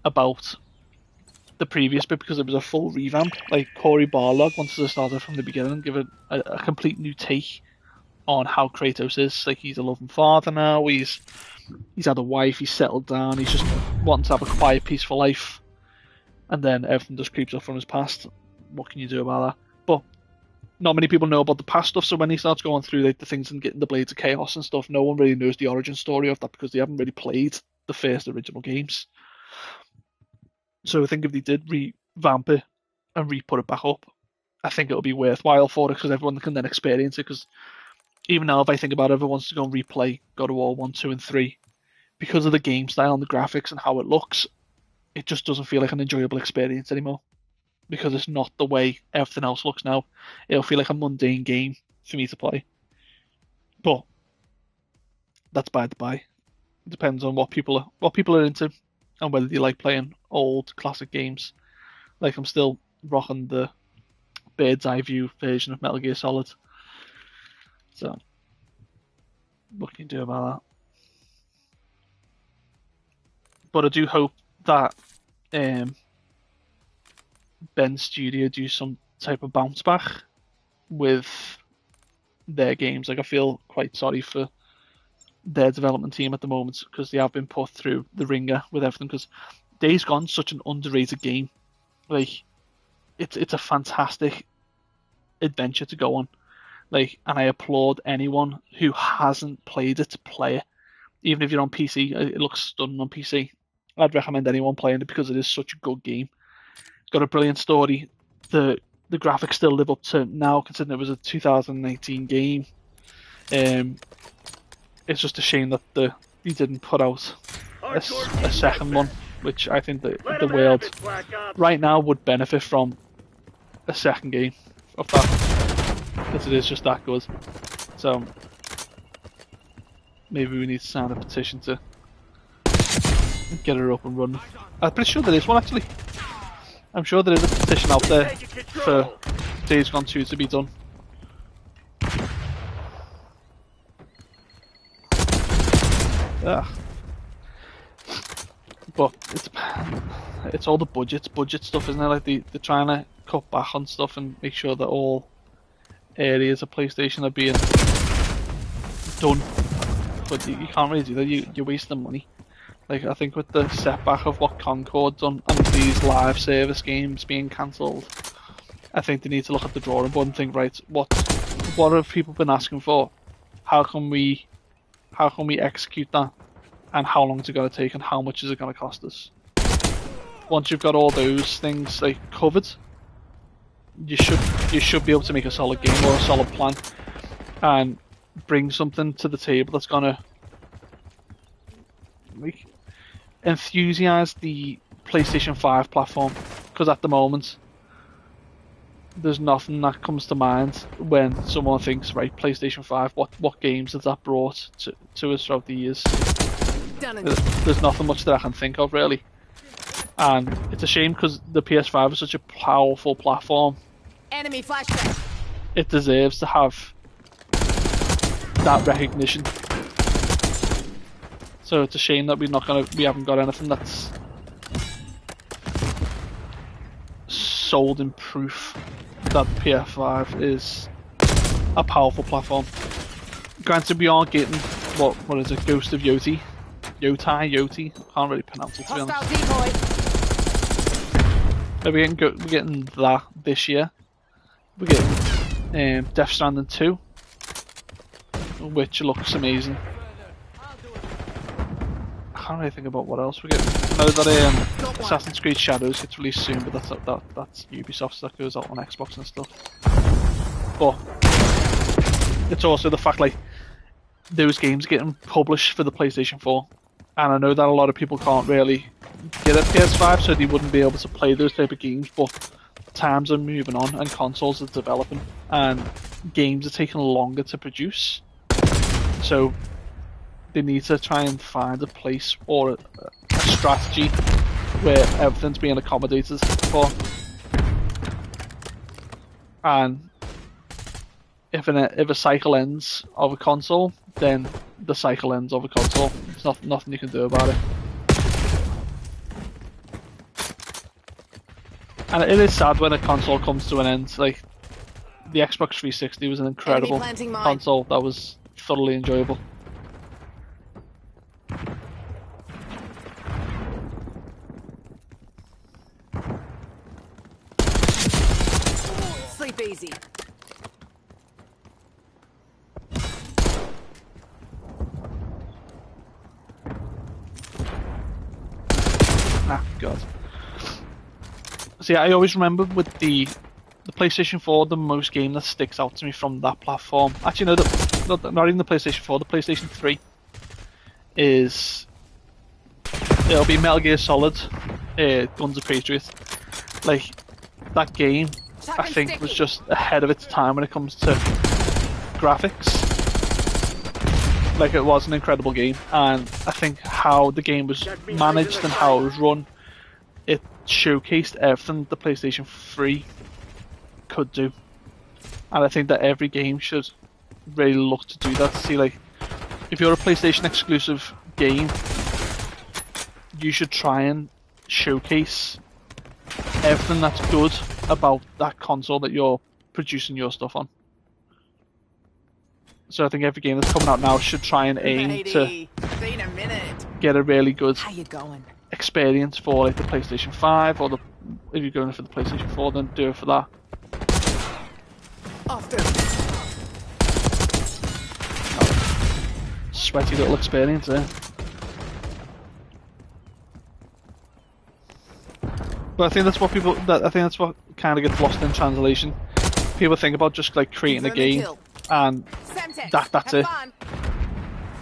about the previous bit because it was a full revamp. Like Cory Barlog wanted to start it from the beginning and give it a complete new take on how Kratos is. Like he's a loving father now, he's had a wife, he's settled down, he's just wanting to have a quiet, peaceful life. And then everything just creeps up from his past. What can you do about that? But not many people know about the past stuff, so when he starts going through like the things and getting the Blades of Chaos and stuff, no one really knows the origin story of that because they haven't really played the first original games. So I think if they did revamp it and re-put it back up, I think it'll be worthwhile for it because everyone can then experience it. Because even now, if I think about it, everyone wants to go and replay God of War 1, 2 and 3, because of the game style and the graphics and how it looks, it just doesn't feel like an enjoyable experience anymore. Because it's not the way everything else looks now. It'll feel like a mundane game for me to play. But that's by the by. It depends on what people are into and whether they like playing old classic games. Like I'm still rocking the bird's eye view version of Metal Gear Solid. So what can you do about that? But I do hope that Ben's studio do some type of bounce back with their games. Like I feel quite sorry for their development team at the moment because they have been put through the ringer with everything. Because Days Gone's such an underrated game. Like it's a fantastic adventure to go on. Like, and I applaud anyone who hasn't played it to play it. Even if you're on PC, it looks stunning on PC. I'd recommend anyone playing it because it is such a good game. It's got a brilliant story. The graphics still live up to now, considering it was a 2019 game. It's just a shame that they didn't put out a second one, which I think the world right now would benefit from a second game of that, because it is just that good. So maybe we need to sign a petition to get her up and running. I'm pretty sure there is one actually. I'm sure there is a petition out there for Days Gone 2 to be done. But it's all the budget stuff, isn't it? Like they're trying to cut back on stuff and make sure that all areas of PlayStation are being done. But you can't really do that. You're wasting money. Like I think with the setback of what Concord done and these live service games being cancelled, I think they need to look at the drawing board and think, right, what have people been asking for? How can we execute that? And how long is it going to take? And how much is it going to cost us? Once you've got all those things like covered, you should be able to make a solid game or a solid plan and bring something to the table that's going to like enthusiase the PlayStation 5 platform, because at the moment there's nothing that comes to mind when someone thinks, right, PlayStation 5, what games has that brought to us throughout the years? There's nothing much that I can think of really, and it's a shame because the PS5 is such a powerful platform. Enemy flashback. It deserves to have that recognition. So it's a shame that we haven't got anything that's sold in proof that PS5 is a powerful platform. Granted, we are getting what is it? Ghost of Yoti, Yoti. I can't really pronounce it to be honest. But we're getting that this year. We're getting Death Stranding 2, which looks amazing. I can't really think about what else we're getting. I know that Assassin's Creed Shadows gets released soon, but that's Ubisoft, so that goes out on Xbox and stuff. But it's also the fact like those games are getting published for the PlayStation 4, and I know that a lot of people can't really get a PS5, so they wouldn't be able to play those type of games. But times are moving on, and consoles are developing, and games are taking longer to produce. So they need to try and find a place or a strategy where everything's being accommodated for. And if a cycle ends of a console, then the cycle ends of a console. There's nothing you can do about it. And it is sad when a console comes to an end. Like the Xbox 360 was an incredible console that was thoroughly enjoyable. Sleep easy. Ah, God. See, I always remember with the PlayStation 4, the most game that sticks out to me from that platform. Actually, no, not even the PlayStation 4. The PlayStation 3 it'll be Metal Gear Solid, Guns of Patriot. Like that game, I think was just ahead of its time when it comes to graphics. like it was an incredible game, and I think how the game was managed and how it was run, it showcased everything the PlayStation 3 could do. And I think that every game should really look to do that. To see, like, if you're a PlayStation exclusive game, you should try and showcase everything that's good about that console that you're producing your stuff on. So I think every game that's coming out now should try and aim to Been a minute. get a really good How you going? experience for like the PlayStation 5, or if you're going for the PlayStation 4, then do it for that. Off to Sweaty little experience there. But I think that's what kind of gets lost in translation. People think about just like creating a game and that's it.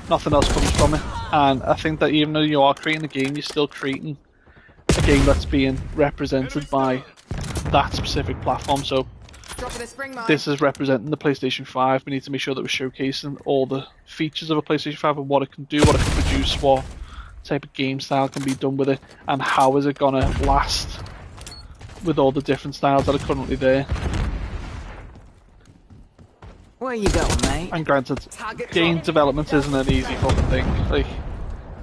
Nothing else comes from it. And I think that even though you are creating a game, you're still creating a game that's being represented by that specific platform. So this is representing the PlayStation 5. We need to make sure that we're showcasing all the features of a PlayStation 5 and what it can do, what it can produce, what type of game style can be done with it, and how is it gonna last with all the different styles that are currently there. Where you going, mate? And granted, game development isn't an easy fucking thing. Like,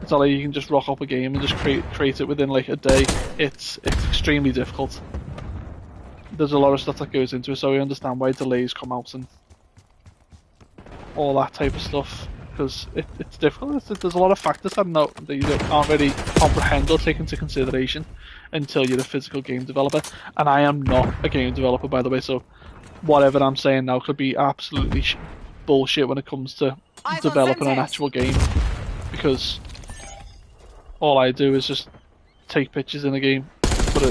it's not like you can just rock up a game and just create it within like a day. It's extremely difficult. There's a lot of stuff that goes into it, so we understand why delays come out and all that type of stuff, because it's difficult. There's a lot of factors that you can't really comprehend or take into consideration until you're a physical game developer. And I am not a game developer, by the way, so whatever I'm saying now could be absolutely bullshit when it comes to developing an actual game, because all I do is just take pictures in a game, but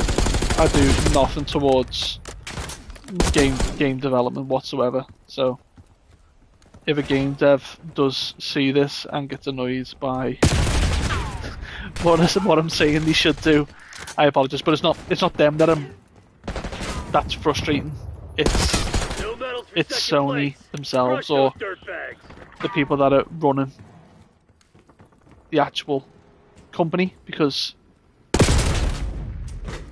I do nothing towards game development whatsoever. So if a game dev does see this and gets annoyed by what I'm saying they should do, I apologise, but it's not them that's frustrating. It's Sony themselves, or the people that are running the actual company, because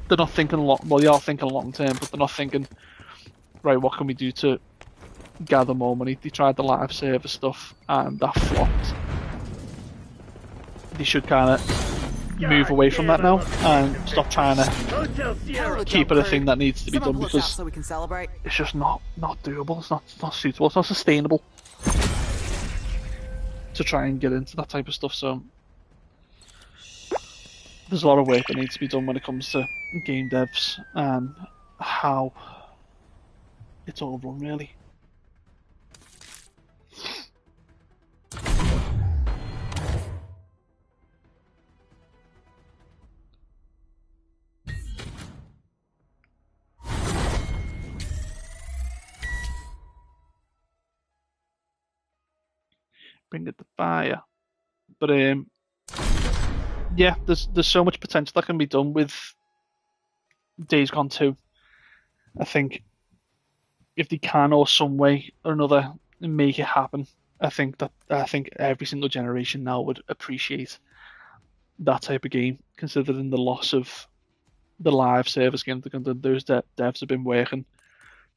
they're not thinking well, they are thinking long term, but they're not thinking, right, what can we do to gather more money? They tried the live service stuff and that flopped. They should kind of move away from that now and stop trying to keep it a thing that needs to be done, because it's just not doable. It's not suitable. It's not sustainable to try and get into that type of stuff. So there's a lot of work that needs to be done when it comes to game devs and how it's all run, really. Bring it to fire. But yeah, there's so much potential that can be done with Days Gone 2. I think if they can, or some way or another, make it happen, I think every single generation now would appreciate that type of game, considering the loss of the live service game. Those devs have been working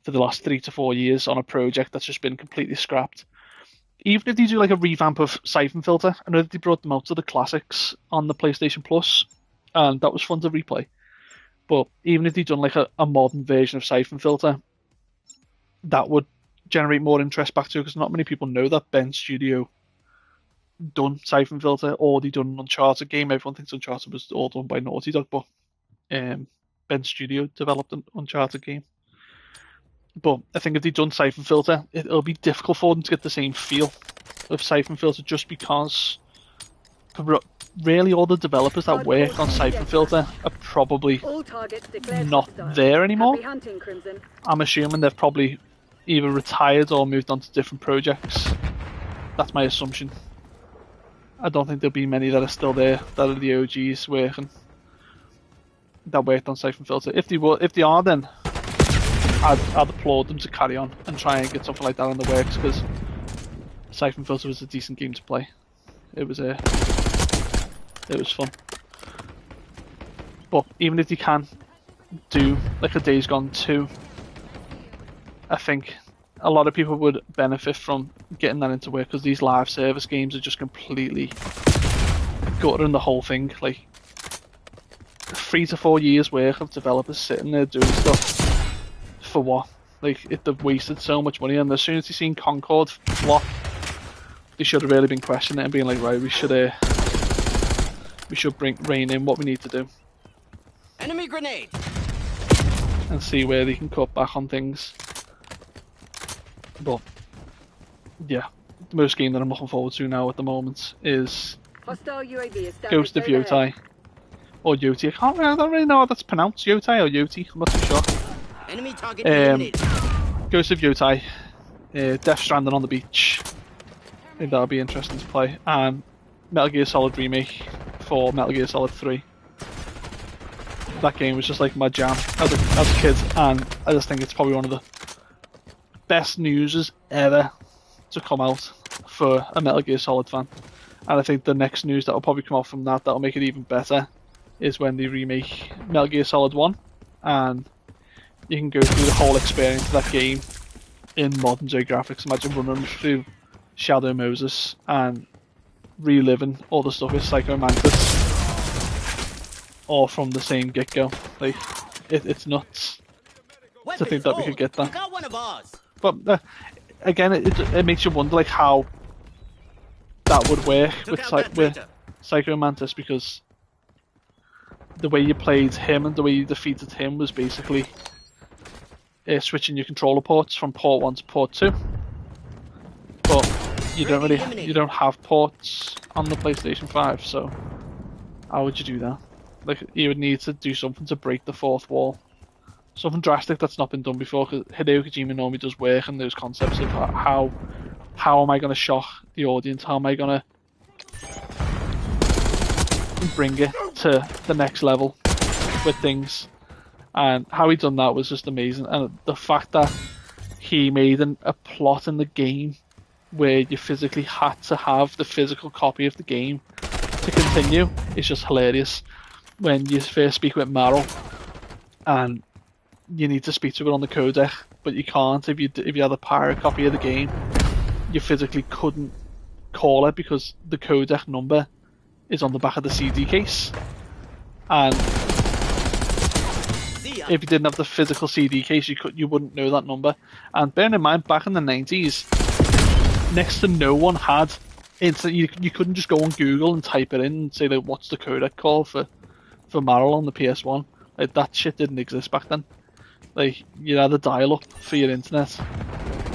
for the last 3 to 4 years on a project that's just been completely scrapped. Even if they do like a revamp of Siphon Filter, I know that they brought them out to the classics on the PlayStation Plus, and that was fun to replay. But even if they'd done like a modern version of Siphon Filter, that would generate more interest back to it, because not many people know that Ben Studio done Siphon Filter, or they done an Uncharted game. Everyone thinks Uncharted was all done by Naughty Dog, but Ben Studio developed an Uncharted game. But I think if they'd done Siphon Filter, it'll be difficult for them to get the same feel of Siphon Filter, just because really all the developers that worked on Siphon Filter are probably not there anymore. I'm assuming they've probably either retired or moved on to different projects. That's my assumption. I don't think there'll be many that are still there, that are the OGs that worked on Siphon Filter. If they are, then I'd applaud them to carry on and try and get something like that in the works, because Siphon Filter was a decent game to play. It was fun. But even if you can do like a Days Gone 2, I think a lot of people would benefit from getting that into work, because these live service games are just completely guttering the whole thing. Like 3 to 4 years worth of developers sitting there doing stuff for what? Like they've wasted so much money, and as soon as they seen Concord flop, they should have really been questioning it and being like, right, we should rein in what we need to do. Enemy grenade! And see where they can cut back on things. But yeah, the most game that I'm looking forward to now at the moment is Hostile UAV established Ghost of overhead. Yotai. Or Yoti. I don't really know how that's pronounced. Yotai or Yoti, I'm not too sure. Enemy target eliminated. Ghost of Yotai. Death Stranding on the beach. I think that'll be interesting to play. And Metal Gear Solid Remake for Metal Gear Solid 3. That game was just like my jam as a kid, and I just think it's probably one of the best news ever to come out for a Metal Gear Solid fan. And I think the next news that will probably come out from that'll make it even better, is when they remake Metal Gear Solid 1, and you can go through the whole experience of that game in modern day graphics. Imagine running through Shadow Moses and reliving all the stuff with Psycho Mantis, all from the same get-go. Like, it's nuts to think that we could get that. Got one of ours. But again, it makes you wonder like how that would work with Psycho Mantis, because the way you played him and the way you defeated him was basically switching your controller ports from port 1 to port 2. But you don't have ports on the PlayStation 5, so how would you do that? Like, you would need to do something to break the fourth wall. Something drastic that's not been done before, because Hideo Kojima normally does work in those concepts of how am I going to shock the audience? How am I going to bring it to the next level with things? And how he done that was just amazing. And the fact that he made a plot in the game where you physically had to have the physical copy of the game to continue is just hilarious. When you first speak with Meryl, and you need to speak to it on the codec, but you can't if you had a pirate copy of the game. You physically couldn't call it because the codec number is on the back of the CD case, and if you didn't have the physical CD case, you wouldn't know that number. And bearing in mind, back in the 90s, next to no one had instant. You couldn't just go on Google and type it in and say like, what's the codec call for Meryl on the PS1. Like, that shit didn't exist back then. Like, you had a dial-up for your internet,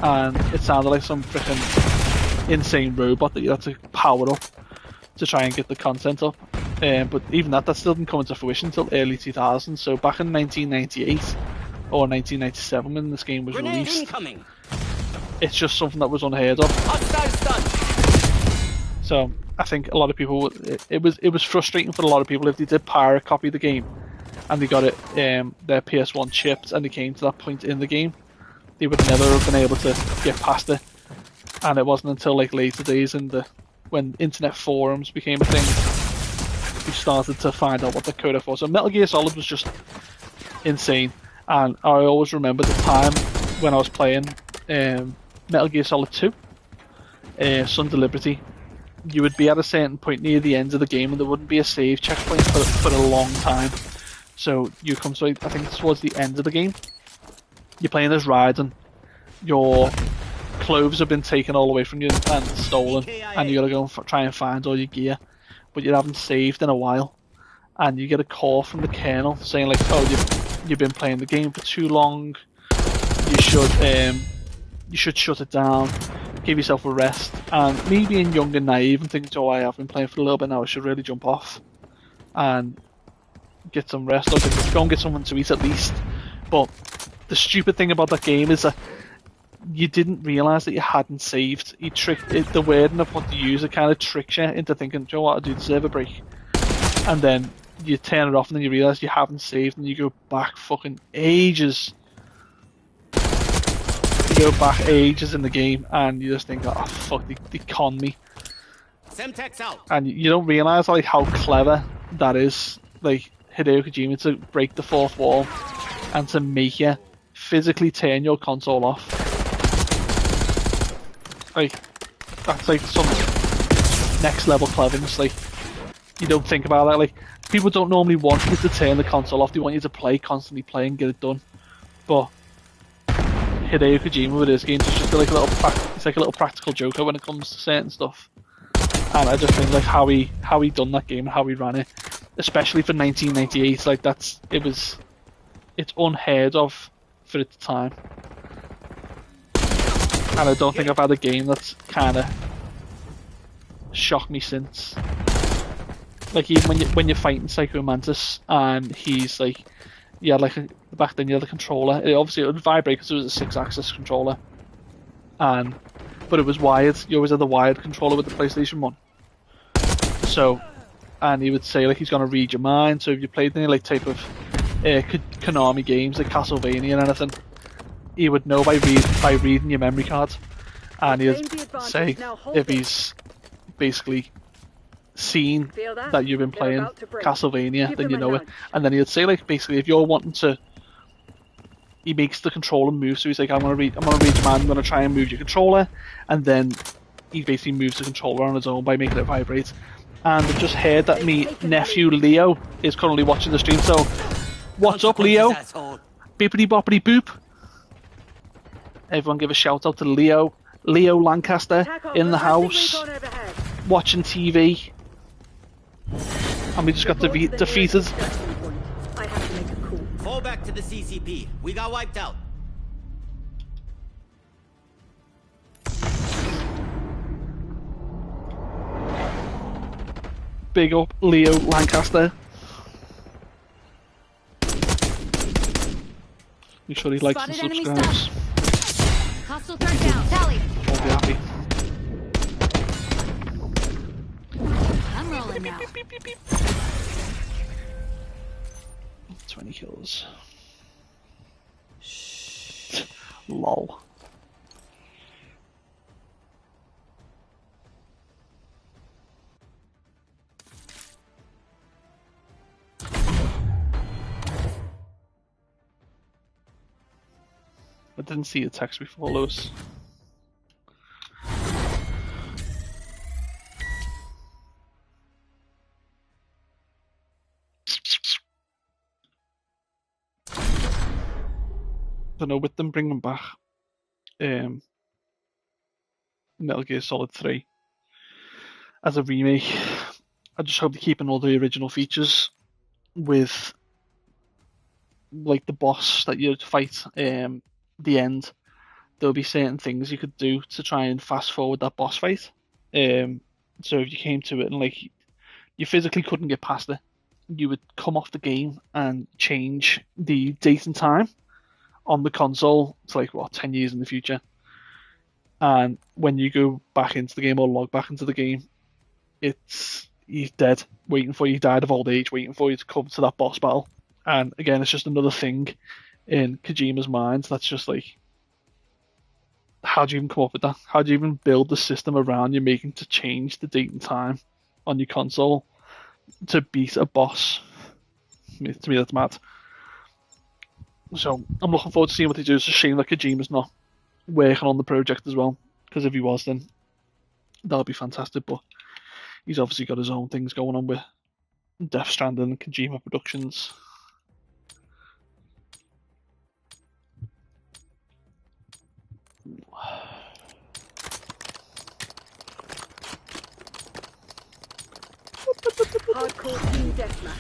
and it sounded like some freaking insane robot that you had to power up to try and get the content up. But even that still didn't come into fruition until early 2000s. So back in 1998 or 1997 when this game was released, it's just something that was unheard of. So I think a lot of people, it was frustrating for a lot of people if they did pirate copy the game and they got it their PS1 chipped and they came to that point in the game, they would never have been able to get past it. And it wasn't until like later days when internet forums became a thing, we started to find out what the codec was. So Metal Gear Solid was just insane, and I always remember the time when I was playing Metal Gear Solid 2, Sons of Liberty. You would be at a certain point near the end of the game and there wouldn't be a save checkpoint for a long time. So you come to, I think it's towards the end of the game, you're playing as Raiden, your clothes have been taken all away from you and stolen, and you gotta go and try and find all your gear, but you haven't saved in a while, and you get a call from the colonel saying like, oh, you've been playing the game for too long, you should shut it down, give yourself a rest. And me being young and naive and thinking, oh, I've been playing for a little bit now, I should really jump off and get some rest, or go and get something to eat at least. But the stupid thing about that game is that you didn't realise that you hadn't saved. The wording of what you use, it kind of tricks you into thinking, do you know what, I do deserve a break. And then you turn it off and then you realise you haven't saved and you go back fucking ages to go back ages in the game and you just think, oh fuck, they conned me. Semtex out. And you don't realise like how clever that is, like Hideo Kojima, to break the fourth wall and to make you physically turn your console off. Like that's like some next level cleverness. Like you don't think about that. Like people don't normally want you to turn the console off. They want you to play, constantly play and get it done. But Hideo Kojima with his games is just like it's like a little practical joker when it comes to certain stuff. And I just think like how he done that game and how he ran it, especially for 1998, like it's unheard of for its time. And I don't think I've had a game that's kind of shocked me since. Like even when you're fighting Psycho Mantis and he's like, back then you had a controller. It would vibrate because it was a 6-axis controller, but it was wired. You always had the wired controller with the PlayStation 1. So, and he would say like he's gonna read your mind. So if you played any like type of Konami games like Castlevania and anything, he would know by reading your memory card, and he'd say if he's basically seen that you've been playing Castlevania, then you know it. And then he'd say like basically if you're wanting to, he makes the controller move. So he's like, I'm gonna read your mind. I'm gonna try and move your controller, and then he basically moves the controller on his own by making it vibrate. And I've just heard that me nephew Leo is currently watching the stream. So, what's up, Leo? Bippity boppity boop. Everyone give a shout out to Leo. Leo Lancaster in the house, watching TV. And we just got defeated. I have to make a call. Fall back to the CCP. We got wiped out. Big up Leo Lancaster. Make sure he likes and subscribes. Hostile third down. Tally. I'll be happy. I'm rolling now. 20 kills. Lol. I didn't see the text before, Lewis. Don't know, with them bringing back Metal Gear Solid 3 as a remake, I just hope they're keeping all the original features with like the boss that you'd fight the end. There'll be certain things you could do to try and fast forward that boss fight. So if you came to it and like you physically couldn't get past it, you would come off the game and change the date and time on the console to like 10 years in the future. And when you go back into the game or log back into the game, he's dead, waiting for you. He died of old age, waiting for you to come to that boss battle. And again, it's just another thing in Kojima's mind that's just like, how do you even come up with that? How do you even build the system around you making to change the date and time on your console to beat a boss? To me, that's mad. So I'm looking forward to seeing what they do. It's a shame that Kojima's not working on the project as well, because if he was, then that would be fantastic. But he's obviously got his own things going on with Death Stranding and Kojima Productions. Hardcore team deathmatch.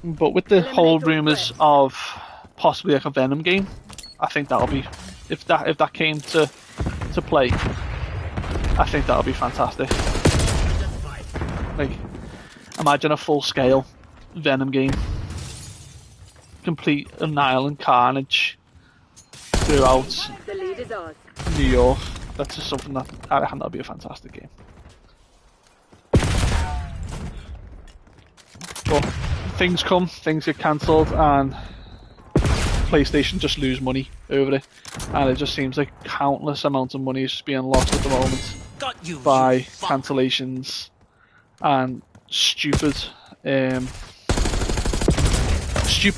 But with the whole rumours of possibly like a Venom game, I think that'll be, if that came to play, I think that'll be fantastic. Like, imagine a full scale Venom game, complete annihilation carnage throughout The lead is ours. New York. That's just something that I reckon that'll be a fantastic game. But things come, things get cancelled, and PlayStation just lose money over it, and it just seems like countless amounts of money is just being lost at the moment by cancellations and stupid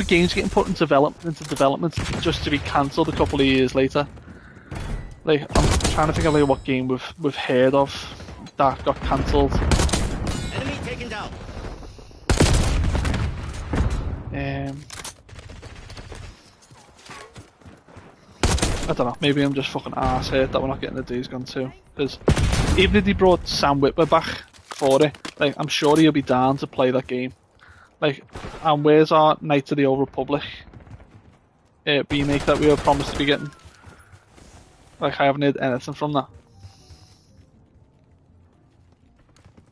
games getting put into development just to be cancelled a couple of years later. Like, I'm trying to think of like what game we've heard of that got cancelled. Enemy taken down. I don't know, maybe I'm just fucking arse hurt that we're not getting the Days Gone 2. Because even if they brought Sam Witwer back for it, like, I'm sure he'll be down to play that game. Like, and where's our Knights of the Old Republic remake that we were promised to be getting? Like, I haven't heard anything from that.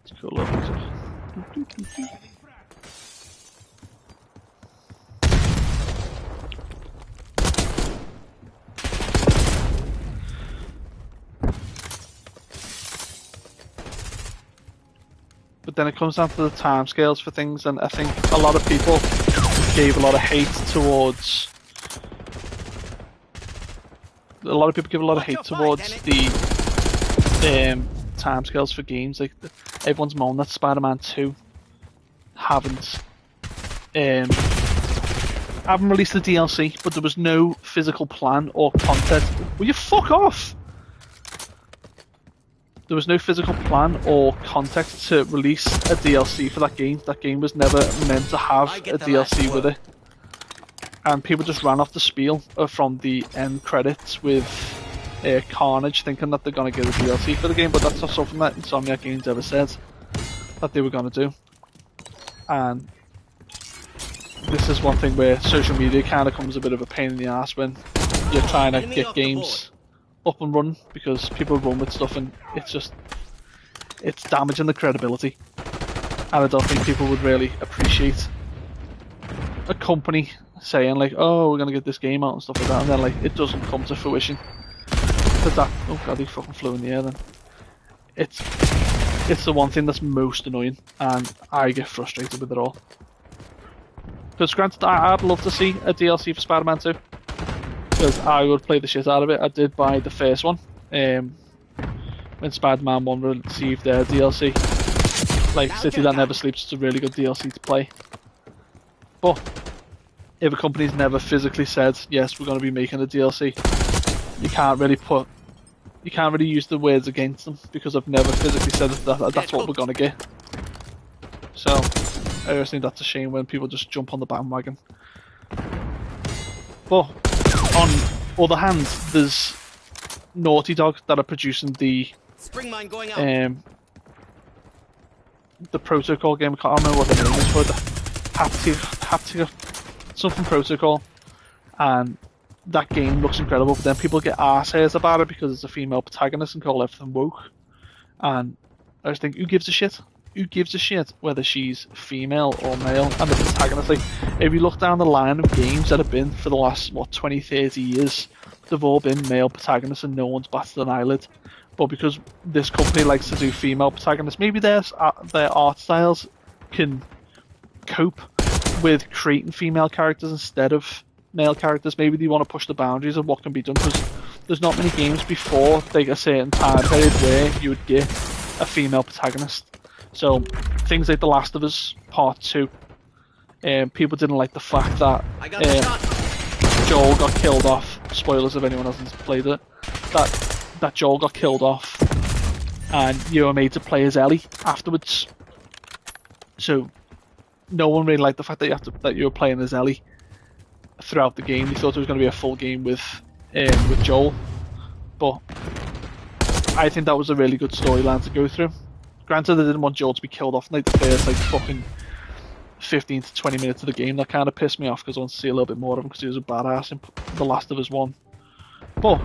It's cool looking stuff. But then it comes down to the timescales for things, and I think a lot of people gave a lot of hate towards. A lot of people give a lot of hate towards the timescales for games. Like, everyone's moaned that Spider-Man 2 haven't released the DLC, but there was no physical plan or content. Will you fuck off? There was no physical plan or context to release a DLC for that game. That game was never meant to have a DLC with it. And people just ran off the spiel from the end credits with Carnage, thinking that they're going to get a DLC for the game, but that's not something that Insomniac Games ever said that they were going to do. And this is one thing where social media kind of comes a bit of a pain in the ass when you're trying to get games up and running, because people run with stuff and it's damaging the credibility. And I don't think people would really appreciate a company saying like, oh, we're gonna get this game out and stuff like that, and then like it doesn't come to fruition. But that, oh god, he fucking flew in the air then. It's the one thing that's most annoying, and I get frustrated with it all. Because granted, I'd love to see a DLC for Spider-Man 2. Because I would play the shit out of it. I did buy the first one when Spider-Man 1 received their DLC. Like, City That Never Sleeps is a really good DLC to play. But if a company's never physically said, yes, we're going to be making a DLC, you can't really use the words against them, because I've never physically said that's what we're going to get. So I always think that's a shame when people just jump on the bandwagon. But on other hand, there's Naughty Dog that are producing the Protocol game. I can't remember what the name is for it. The Haptic something Protocol, and that game looks incredible. But then people get arsehairs about it because it's a female protagonist and call everything woke. And I just think, who gives a shit? Who gives a shit whether she's female or male? And the protagonist, like, if you look down the line of games that have been for the last, 20, 30 years, they've all been male protagonists and no one's batted an eyelid. But because this company likes to do female protagonists, maybe their art styles can cope with creating female characters instead of male characters. Maybe they want to push the boundaries of what can be done, because there's not many games before like a certain time period where you would get a female protagonist. So things like The Last of Us Part 2, people didn't like the fact that Joel got killed off. Spoilers if anyone hasn't played it. That Joel got killed off, and you were made to play as Ellie afterwards. So no one really liked the fact that you were playing as Ellie throughout the game. They thought it was going to be a full game with Joel, but I think that was a really good storyline to go through. Granted, they didn't want Joel to be killed off in like the first fucking 15 to 20 minutes of the game. That kind of pissed me off because I wanted to see a little bit more of him, because he was a badass in The Last of Us 1. But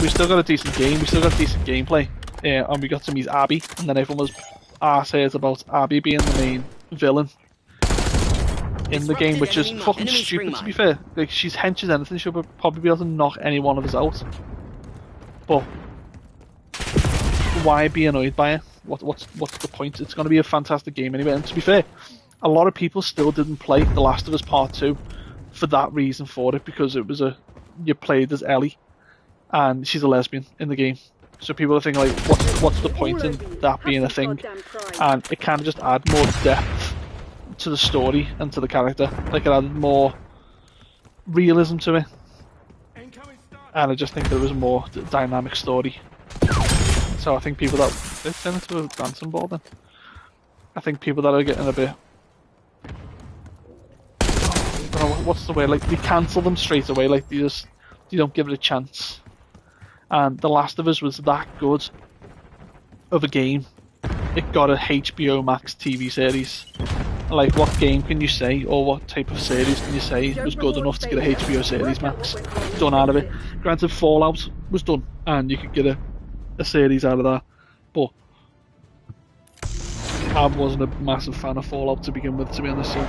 we still got a decent game, we still got decent gameplay, and we got to meet Abby, and then everyone was arseheads about Abby being the main villain in the game, which is fucking stupid, to be fair. Like, she's hench as anything, she'll probably be able to knock any one of us out. But why be annoyed by it? What's the point? It's going to be a fantastic game anyway. And to be fair, a lot of people still didn't play The Last of Us Part 2 for that reason for it, because it was you played as Ellie, and she's a lesbian in the game. So people are thinking like, what's the point in that being a thing? And it kind of just add more depth to the story and to the character. Like it added more realism to it, and I just think there was a more dynamic story. So I think people that let's turn into a dancing ball then. I think people that are getting a bit, I don't know, what's the way? Like they cancel them straight away. Like they don't give it a chance. And The Last of Us was that good of a game. It got a HBO Max TV series. Like, what game can you say, or what type of series can you say was good enough to get a HBO series Max done out of it? Granted, Fallout was done, and you could get a series out of that, but I wasn't a massive fan of Fallout to begin with, to be honest, so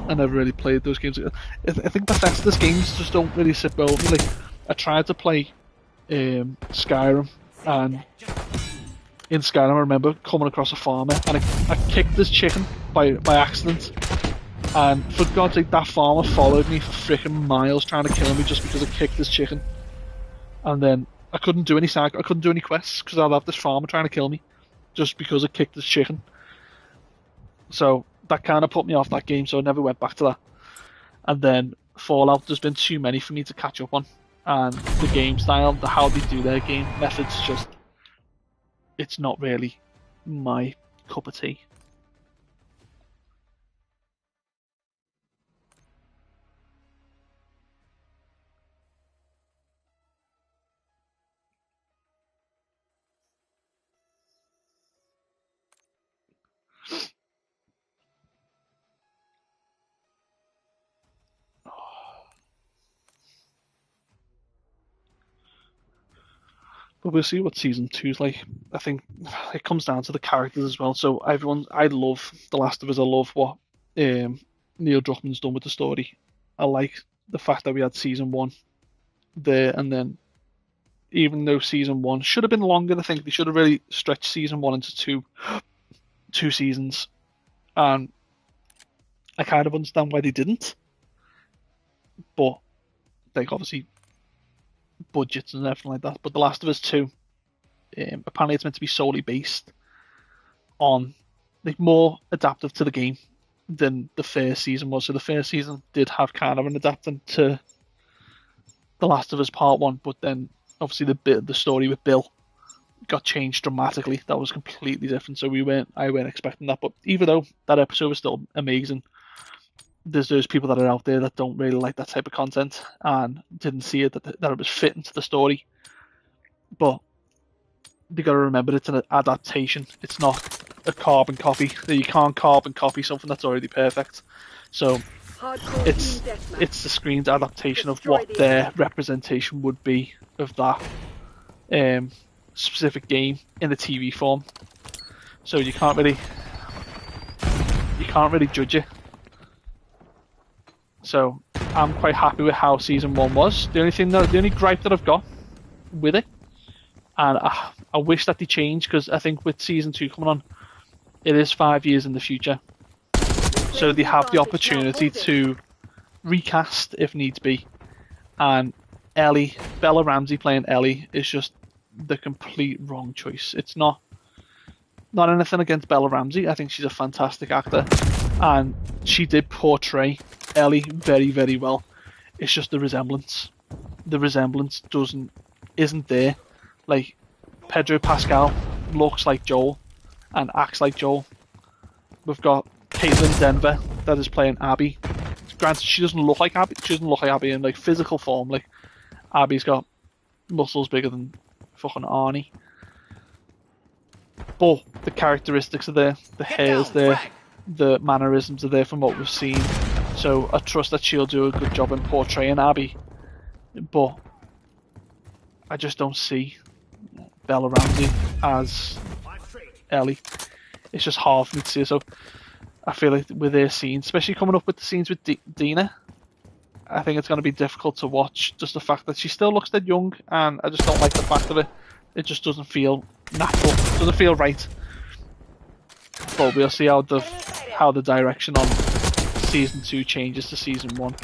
I never really played those games. I think Bethesda's games just don't really sit well with me. Like, I tried to play Skyrim, and in Skyrim I remember coming across a farmer, and I kicked his chicken by accident, and for God's sake that farmer followed me for freaking miles trying to kill me just because I kicked his chicken. And then I couldn't do any quests because I'd have this farmer trying to kill me just because I kicked his chicken. So that kind of put me off that game, so I never went back to that. And then Fallout, there's been too many for me to catch up on, and the game style, how they do their game methods, just it's not really my cup of tea. But we'll see what season 2's like. I think it comes down to the characters as well. So I love The Last of Us. I love what Neil Druckmann's done with the story. I like the fact that we had season 1 there, and then even though season 1 should have been longer, I think they should have really stretched season 1 into two seasons. And I kind of understand why they didn't. But like obviously budgets and everything like that. But The Last of Us 2, apparently it's meant to be solely based on, like, more adaptive to the game than the first season was. So the first season did have kind of an adaptation to The Last of Us Part 1, but then obviously the story with Bill got changed dramatically. That was completely different. So I weren't expecting that. But even though that episode was still amazing, there's those people that are out there that don't really like that type of content and didn't see it, that it was fitting to the story. But you got to remember, it's an adaptation. It's not a carbon copy. You can't carbon copy something that's already perfect. So it's the screen's adaptation of what their representation would be of that specific game in the TV form. So you can't really judge it. So I'm quite happy with how season 1 was. The only gripe that I've got with it, and I wish that they changed, because I think with season 2 coming on, it is 5 years in the future. So they have the opportunity to recast if needs be. And Bella Ramsey playing Ellie is just the complete wrong choice. It's not anything against Bella Ramsey. I think she's a fantastic actor, and she did portray Ellie very, very well. It's just the resemblance. The resemblance isn't there. Like, Pedro Pascal looks like Joel and acts like Joel. We've got Caitlin Denver that is playing Abby. Granted, she doesn't look like Abby. She doesn't look like Abby in like physical form. Like, Abby's got muscles bigger than fucking Arnie. But the characteristics are there, the hair's there, the mannerisms are there from what we've seen. So I trust that she'll do a good job in portraying Abby. But I just don't see Bella Ramsey as Ellie. It's just hard for me to see. So I feel like with their scenes, especially coming up with the scenes with Dina, I think it's going to be difficult to watch. Just the fact that she still looks that young, and I just don't like the fact of it. It just doesn't feel natural. It doesn't feel right. But we'll see how the direction on season 2 changes to season 1.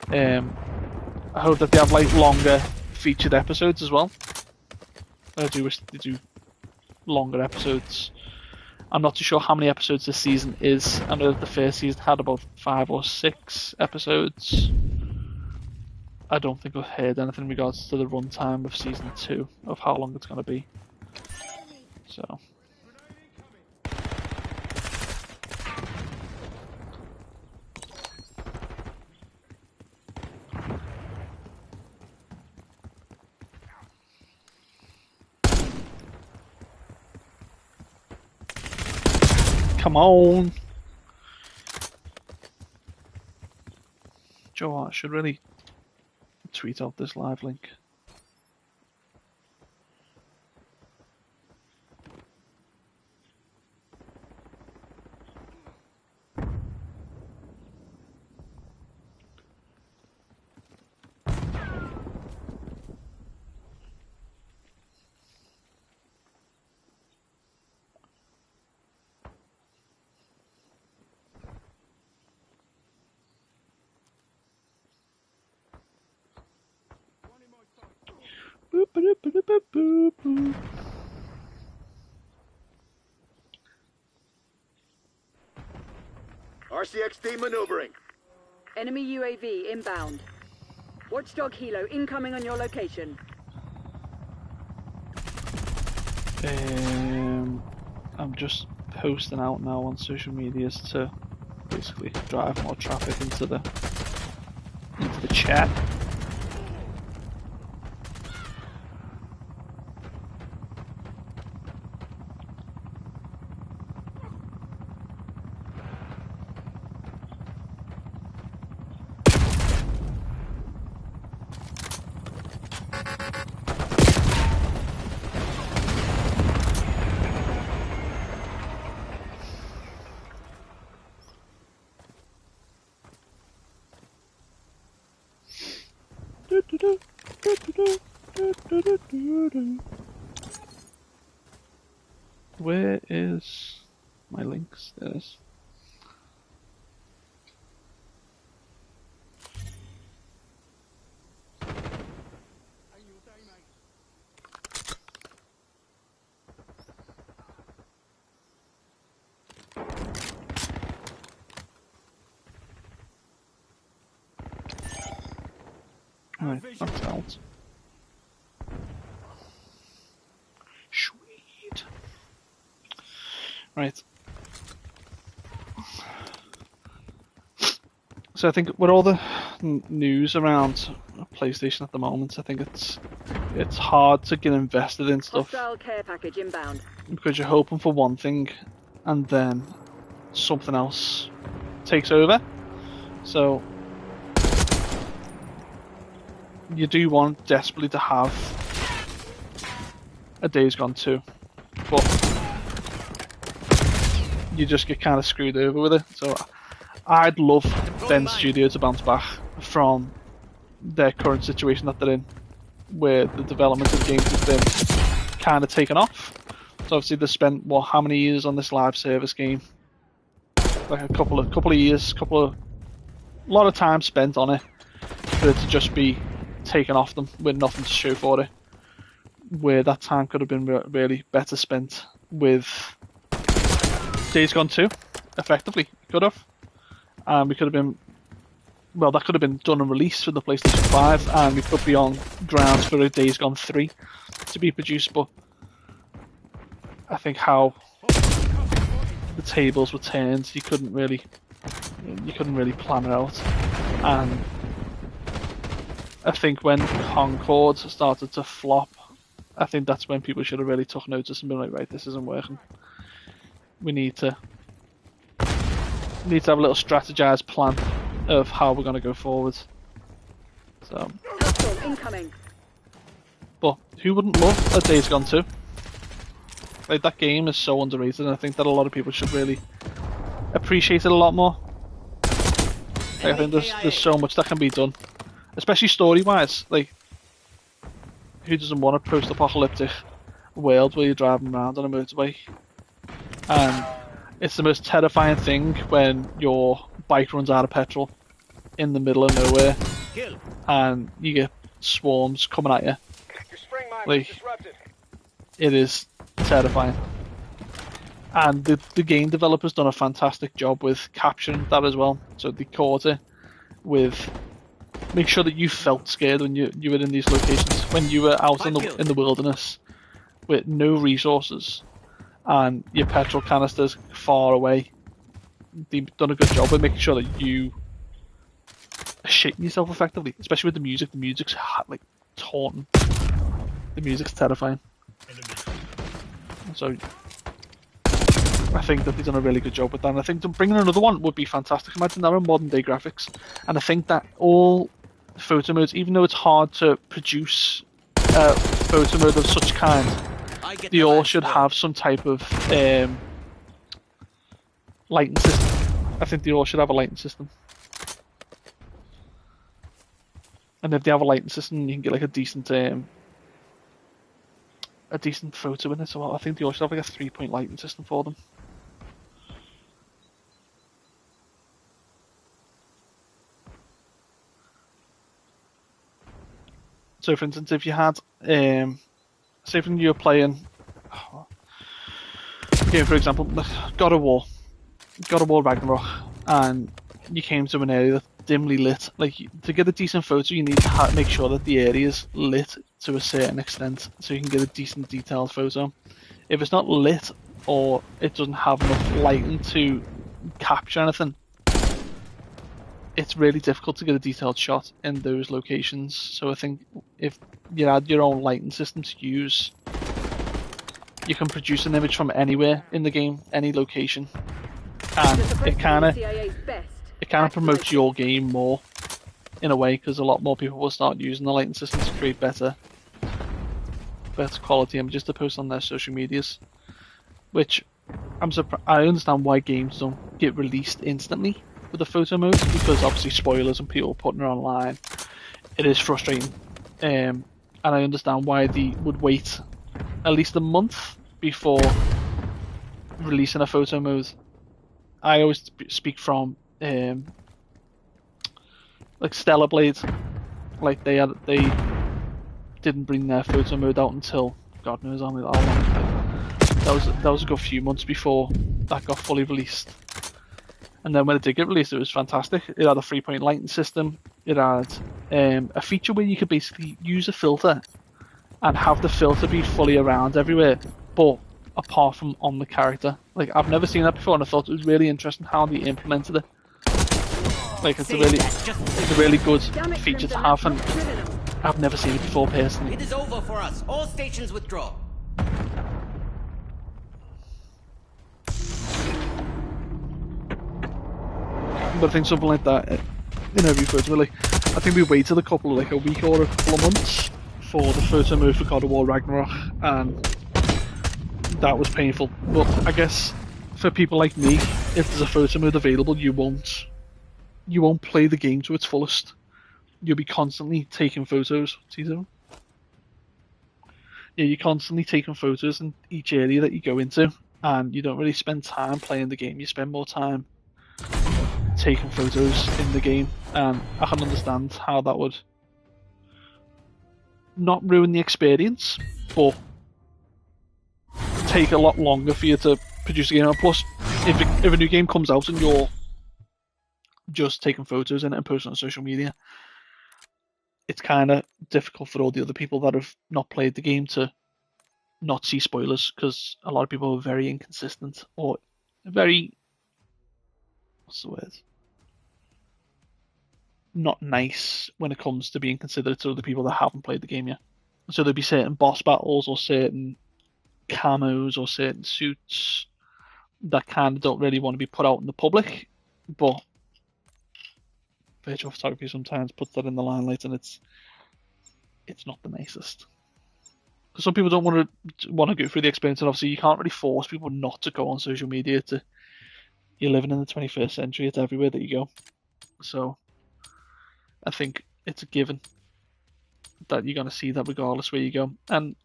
I hope that they have like longer featured episodes as well. I do wish they do longer episodes. I'm not too sure how many episodes this season is. I know that the first season had about 5 or 6 episodes. I don't think I've heard anything in regards to the runtime of season 2, of how long it's going to be. So. Come on! Joe, I should really tweet out this live link. Boop, boop, boop, boop, boop, boop. RCXD maneuvering. Enemy UAV inbound. Watchdog Helo incoming on your location. I'm just posting out now on social medias to basically drive more traffic into the chat. Where is my links? There it is. Right, that's out. Sweet. Right. So I think with all the news around PlayStation at the moment, I think it's hard to get invested in stuff Hostile care package inbound. because you're hoping for one thing and then something else takes over. So you do want desperately to have a Days Gone 2, but you just get kind of screwed over with it. So I'd love Ben Studio to bounce back from their current situation that they're in, where the development of games has been kind of taken off. So obviously they spent how many years on this live service game? Like a couple of years, a lot of time spent on it for it to just be taken off them with nothing to show for it. Where that time could have been really better spent with Days Gone 2, effectively, could have. We could have been, well, that could have been done and released for the PlayStation 5, and we could be on grounds for a Days Gone 3 to be produced, but I think how the tables were turned, you couldn't really plan it out. And I think when Concord started to flop, I think that's when people should have really took notice and been like, right, this isn't working. We need to have a little strategized plan of how we're going to go forward. So, Hostile incoming. but who wouldn't love a Days Gone 2? Like, that game is so underrated, and I think that a lot of people should really appreciate it a lot more. Like, I think there's so much that can be done, especially story-wise. Like, who doesn't want a post-apocalyptic world where you're driving around on a motorbike? And it's the most terrifying thing when your bike runs out of petrol in the middle of nowhere Kill. and you get swarms coming at you. Your spring mine Like- was disrupted. It is terrifying. And the game developers done a fantastic job with capturing that as well. So they caught it with make sure that you felt scared when you were in these locations, when you were out in the wilderness with no resources and your petrol canisters far away. They've done a good job of making sure that you are shitting yourself effectively, especially with the music. The music's like taunting. The music's terrifying. So I think that they've done a really good job with that. And I think bringing another one would be fantastic. Imagine that on modern day graphics. And I think that all photo modes, even though it's hard to produce a photo mode of such kind, they all should have some type of lighting system. I think they all should have a lighting system. And if they have a lighting system, you can get like a decent photo in it. So I think they all should have like a 3-point lighting system for them. So, for instance, if you had, say, when you were playing, for example, God of War Ragnarok, and you came to an area that's dimly lit. Like, to get a decent photo, you need to make sure that the area is lit to a certain extent, so you can get a decent detailed photo. If it's not lit, or it doesn't have enough lighting to capture anything, it's really difficult to get a detailed shot in those locations. So I think if you add your own lighting system to use, you can produce an image from anywhere in the game, any location, and it kind of promotes your game more in a way, because a lot more people will start using the lighting system to create better quality images to post on their social medias. Which I understand why games don't get released instantly with the photo mode, because obviously spoilers and people putting it online, it is frustrating, and I understand why they would wait at least a month before releasing a photo mode. I always speak from like Stellar Blade, like they didn't bring their photo mode out until God knows how long. That was a good few months before that got fully released. And then when it did get released, it was fantastic. It had a 3-point lighting system. It had a feature where you could basically use a filter and have the filter be fully around everywhere, but apart from on the character. Like, I've never seen that before, and I thought it was really interesting how they implemented it. Like, it's a really good feature to have, and I've never seen it before personally. It is over for us. All stations withdraw. But I think something like that in every photo, like, I think we waited a week or a couple of months for the photo mode for God of War Ragnarok, and that was painful. But I guess for people like me, if there's a photo mode available, you won't play the game to its fullest. You'll be constantly taking photos. See that? Yeah, you're constantly taking photos in each area that you go into, and you don't really spend time playing the game. You spend more time taking photos in the game, and I can understand how that would not ruin the experience, but take a lot longer for you to produce a game. And plus, if a new game comes out and you're just taking photos in it and posting on social media, it's kind of difficult for all the other people that have not played the game to not see spoilers, because a lot of people are very inconsistent, or very, what's the word, not nice when it comes to being considerate to other people that haven't played the game yet. So there'll be certain boss battles or certain camos or certain suits that kind of don't really want to be put out in the public, but virtual photography sometimes puts that in the limelight, and it's not the nicest. Because some people don't want to go through the experience, and obviously you can't really force people not to go on social media. You're living in the 21st century; it's everywhere that you go. So I think it's a given that you're going to see that regardless where you go. And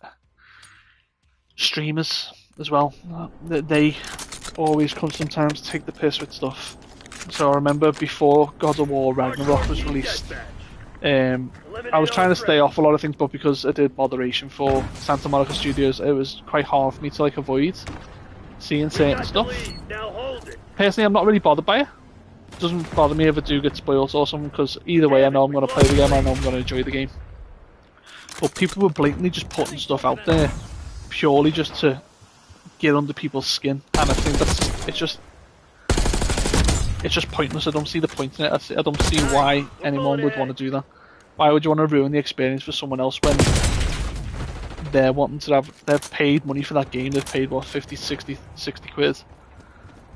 streamers as well, they always come sometimes take the piss with stuff. So I remember before God of War Ragnarok was released, I was trying to stay off a lot of things, but because I did moderation for Santa Monica Studios, it was quite hard for me to like avoid seeing certain stuff. Now hold it. Personally, I'm not really bothered by it. It doesn't bother me if I do get spoiled or something, because either way I know I'm going to play the game, I know I'm going to enjoy the game. But people were blatantly just putting stuff out there purely just to get under people's skin, and I think it's just pointless. I don't see the point in it. I don't see why anyone would want to do that. Why would you want to ruin the experience for someone else when they're wanting to they've paid money for that game, they've paid what, 50, 60 quid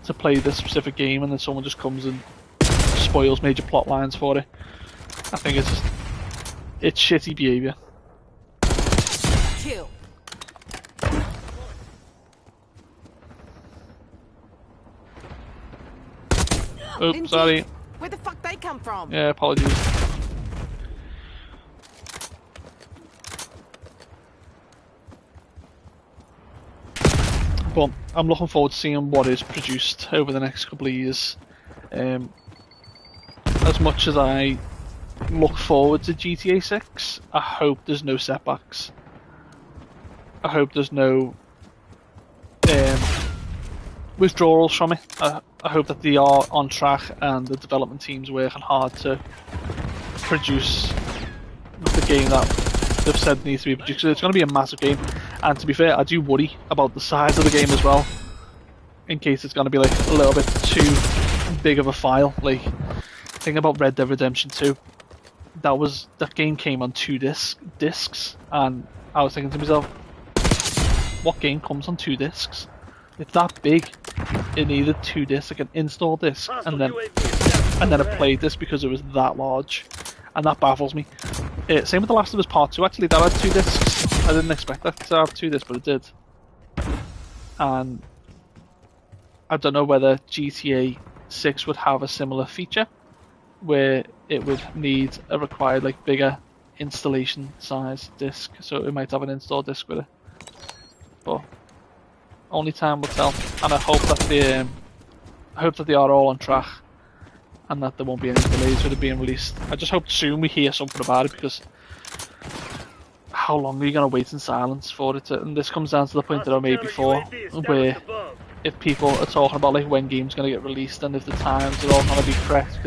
to play this specific game, and then someone just comes and spoils major plot lines for it. I think it's shitty behaviour. Kill. Oops, sorry. Where the fuck they come from? Yeah, apologies. But I'm looking forward to seeing what is produced over the next couple of years. As much as I look forward to GTA 6, I hope there's no setbacks. I hope there's no withdrawals from it. I hope that they are on track and the development team's working hard to produce the game that they've said needs to be produced. It's going to be a massive game, and to be fair, I do worry about the size of the game as well, in case it's going to be like a little bit too big of a file. Like, think about Red Dead Redemption 2. That game came on 2 discs, and I was thinking to myself, what game comes on 2 discs? It's that big. It needed 2 discs, like an install disc, and then a play disc, because it was that large, and that baffles me. Same with The Last of Us Part 2. Actually, that had 2 discs. I didn't expect that to have 2 discs, but it did. And I don't know whether GTA 6 would have a similar feature, where it would need a required like bigger installation size disc, so it might have an install disc with it. But only time will tell, and I hope that they are all on track, and that there won't be any delays with it being released. I just hope soon we hear something about it, because how long are you going to wait in silence for it to, and this comes down to the point that I made before, where if people are talking about like when games going to get released and if the times are all going to be correct,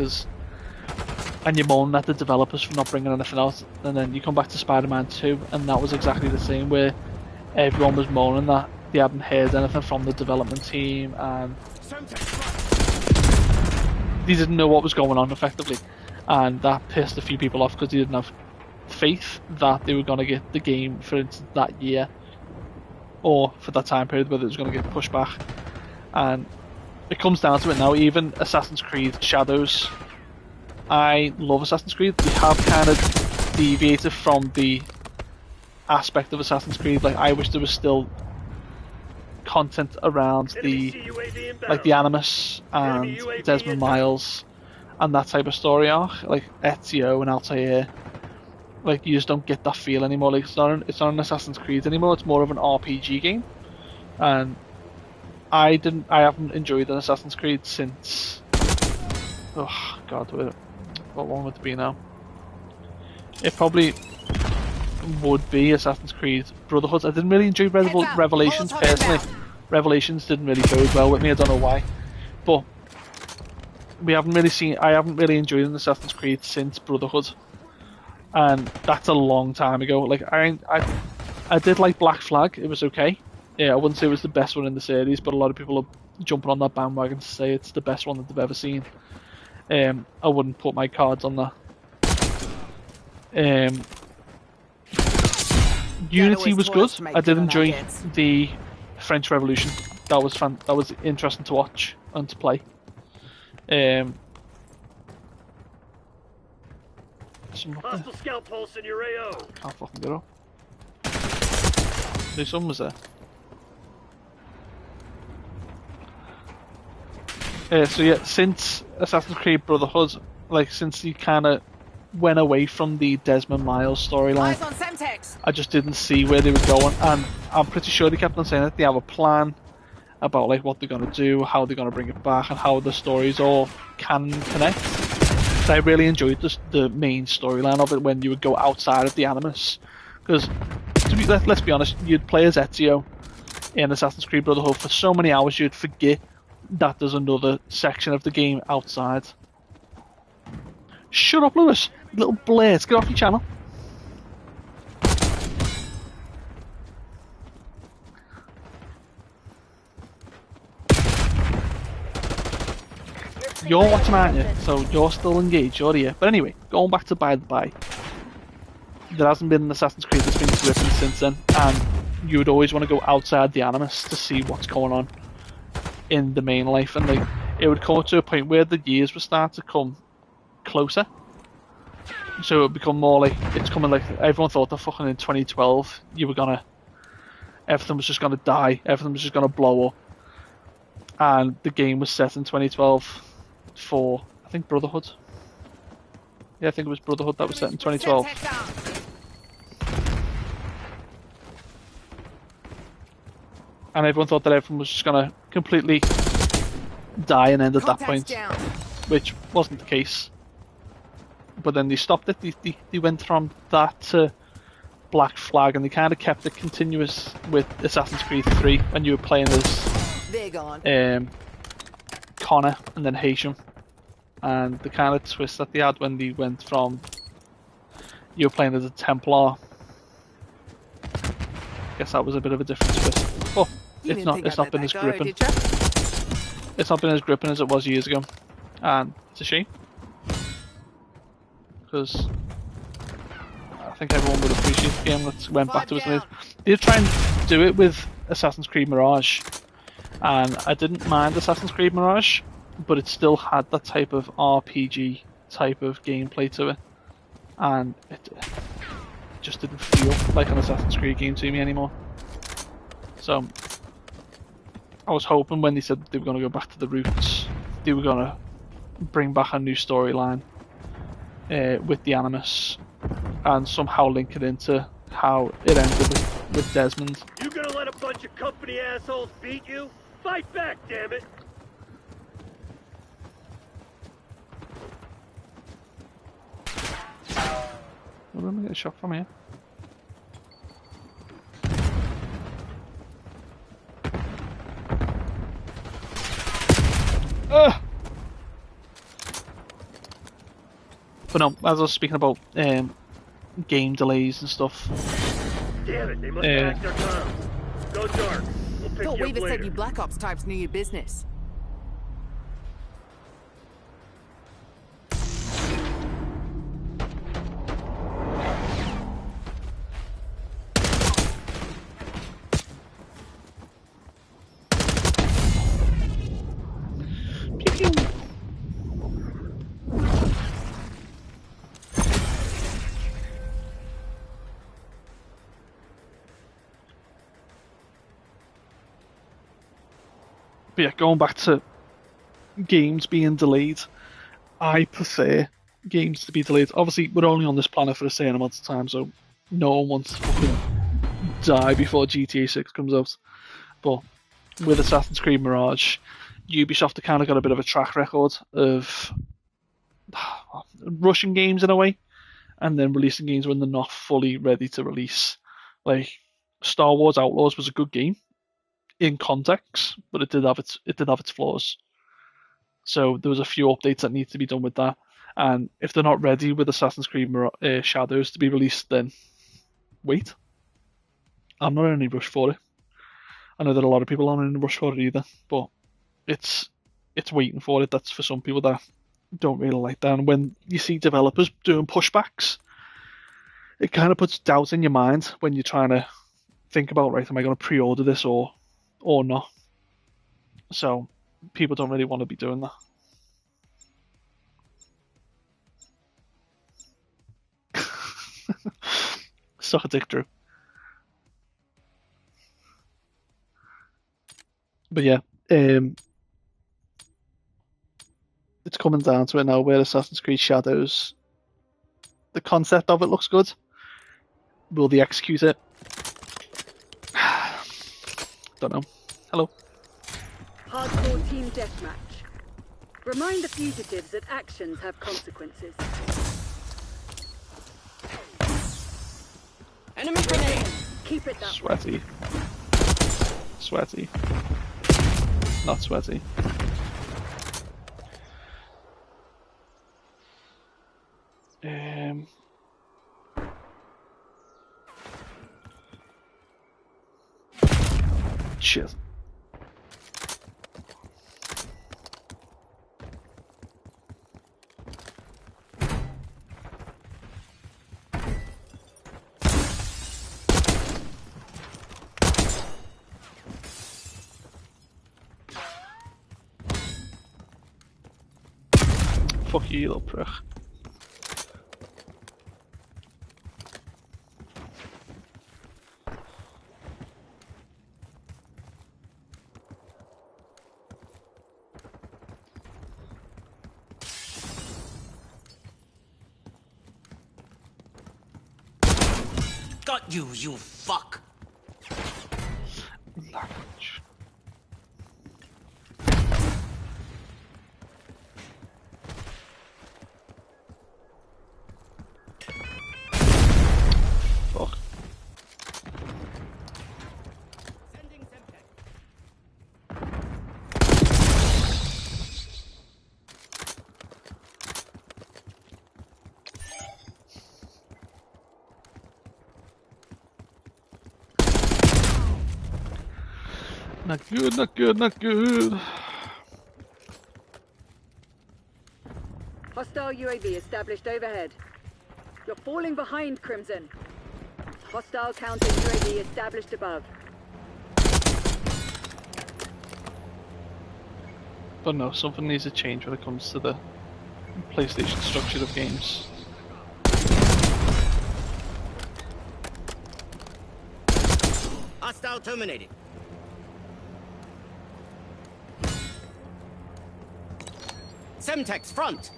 and you moan at the developers for not bringing anything out, and then you come back to Spider-Man 2 and that was exactly the same, where everyone was moaning that they hadn't heard anything from the development team and they didn't know what was going on effectively, and that pissed a few people off because they didn't have faith that they were going to get the game, for instance, that year or for that time period, whether it was going to get pushed back. And it comes down to it now. Even Assassin's Creed Shadows, I love Assassin's Creed. They have kind of deviated from the aspect of Assassin's Creed. Like, I wish there was still content around the Animus and Desmond Miles and that type of story arc, like Ezio and Altair. Like, you just don't get that feel anymore. Like, it's not an Assassin's Creed anymore. It's more of an RPG game, and I haven't enjoyed an Assassin's Creed since, oh god, what one would it be now? It probably would be Assassin's Creed Brotherhood. I didn't really enjoy Revelations personally. Revelations didn't really bode well with me. I don't know why, but I haven't really enjoyed an Assassin's Creed since Brotherhood, and that's a long time ago. Like, I did like Black Flag. It was okay. Yeah, I wouldn't say it was the best one in the series, but a lot of people are jumping on that bandwagon to say it's the best one that they've ever seen. I wouldn't put my cards on that. Unity was good. I did enjoy the French Revolution. That was fun. That was interesting to watch and to play. Hostile scout pulse in your AO. Can't fucking get up. No, someone was there. So yeah, since Assassin's Creed Brotherhood, like, since he kind of went away from the Desmond Miles storyline, I just didn't see where they were going, and I'm pretty sure they kept on saying that they have a plan about like what they're gonna do, how they're gonna bring it back, and how the stories all can connect. 'Cause I really enjoyed the main storyline of it when you would go outside of the Animus. Because, let's be honest, you'd play as Ezio in Assassin's Creed Brotherhood for so many hours you'd forget that there's another section of the game outside. Shut up, Lewis! Little blades, get off your channel. You're watching, aren't you? So you're still engaged, you're here. But anyway, going back to By the By, there hasn't been an Assassin's Creed that's been written since then, and you would always want to go outside the Animus to see what's going on in the main life, and like, it would come to a point where the years would start to come closer. So it would become more like, it's coming like, everyone thought that fucking in 2012, everything was just gonna die, everything was just gonna blow up. And the game was set in 2012 for, I think, Brotherhood. Yeah, I think it was Brotherhood that was set in 2012. And everyone thought that everyone was just gonna completely die and end at that point, which wasn't the case. But then they stopped it. They went from that to Black Flag, and they kind of kept it continuous with Assassin's Creed 3 when you were playing as Connor and then Haitian, and the kind of twist that they had when they went from you were playing as a Templar. I guess that was a bit of a different twist. But it's not been as gripping. It's not been as gripping as it was years ago, and it's a shame because I think everyone would appreciate the game that went back to its ways. They did try and do it with Assassin's Creed Mirage, and I didn't mind Assassin's Creed Mirage, but it still had that type of RPG type of gameplay to it, and it just didn't feel like an Assassin's Creed game to me anymore. So I was hoping when they said they were going to go back to the roots, they were going to bring back a new storyline with the Animus and somehow link it into how it ended with Desmond. You gonna let a bunch of company assholes beat you? Fight back, damn it! Well, let me get a shot from here. Ugh! But no, as I was speaking about game delays and stuff. Damn it, they must hack their comms. Go dark. We'll pick Thought you up Weaver said later. you Black Ops types knew your business. But yeah, going back to games being delayed, I prefer games to be delayed. Obviously, we're only on this planet for a certain amount of time, so no one wants to fucking die before GTA 6 comes out. But with Assassin's Creed Mirage, Ubisoft have kind of got a bit of a track record of rushing games in a way, and then releasing games when they're not fully ready to release. Like Star Wars Outlaws was a good game in context, but it did have its flaws. So there was a few updates that need to be done with that. And if they're not ready with Assassin's Creed Shadows to be released, then wait. I'm not in any rush for it. I know that a lot of people aren't in a rush for it either, but it's waiting for it. That's for some people that don't really like that. And when you see developers doing pushbacks, it kind of puts doubt in your mind when you're trying to think about, right, am I going to pre-order this or not? So people don't really want to be doing that. Suck a dick, Drew. But yeah, it's coming down to it now where Assassin's Creed Shadows, the concept of it looks good. Will they execute it? Don't know. Hello. Hardcore team deathmatch. Remind the fugitives that actions have consequences. Enemy grenade! Keep it that Sweaty. Sweaty. Not sweaty. Shit. Fuck you, little prick. Got you, you fuck! Language. Fuck. Sending Semtech. Not good, not good, not good. Hostile UAV established overhead. You're falling behind, Crimson. Hostile counter UAV established above. But no, something needs to change when it comes to the PlayStation structure of games. Hostile terminated. Semtex front!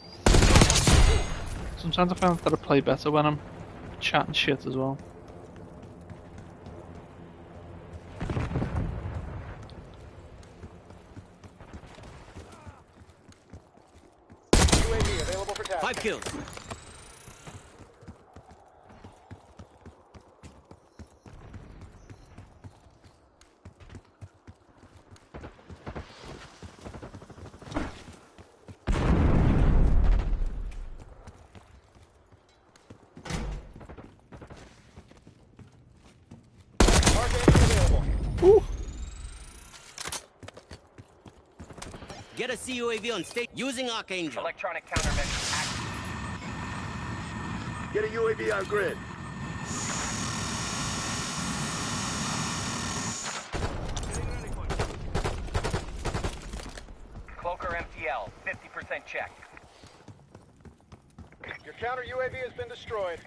Sometimes I find that I play better when I'm chatting shit as well. UAV available for task. 5 kills. Mark entry available. Ooh. Get a CUAV on state using Archangel. Electronic countermeasures active. Get a UAV on grid. Cloaker MTL, 50% check. Your counter UAV has been destroyed.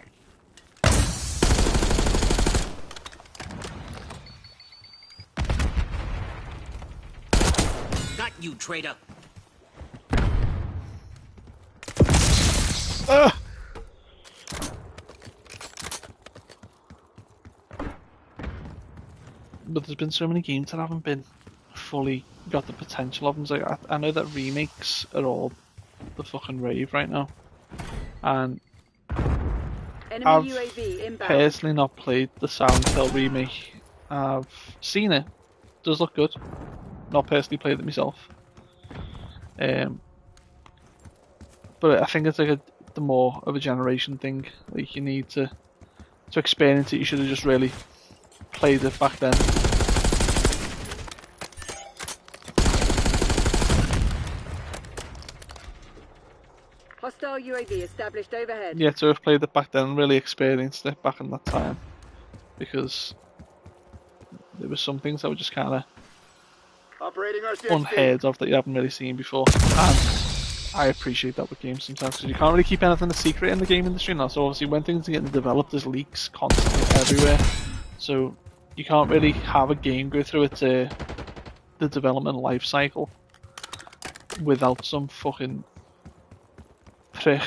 Got you, traitor. But there's been so many games that haven't been fully got the potential of them. So I know that remakes are all the fucking rave right now, and Enemy I've UAV inbound. personally not played the Silent Hill remake. I've seen it. Does look good. Not personally played it myself. But I think it's like the more of a generation thing. Like you need to experience it. You should have just really played it back then. Hostile UAV established overhead. Yeah, to have played it back then and really experienced it back in that time. Because there were some things that were just kind of Operating RCXD. unheard of that you haven't really seen before. And I appreciate that with games sometimes because you can't really keep anything a secret in the game industry now. So obviously when things are getting developed, there's leaks constantly everywhere. So you can't really have a game go through its the development life cycle without some fucking prick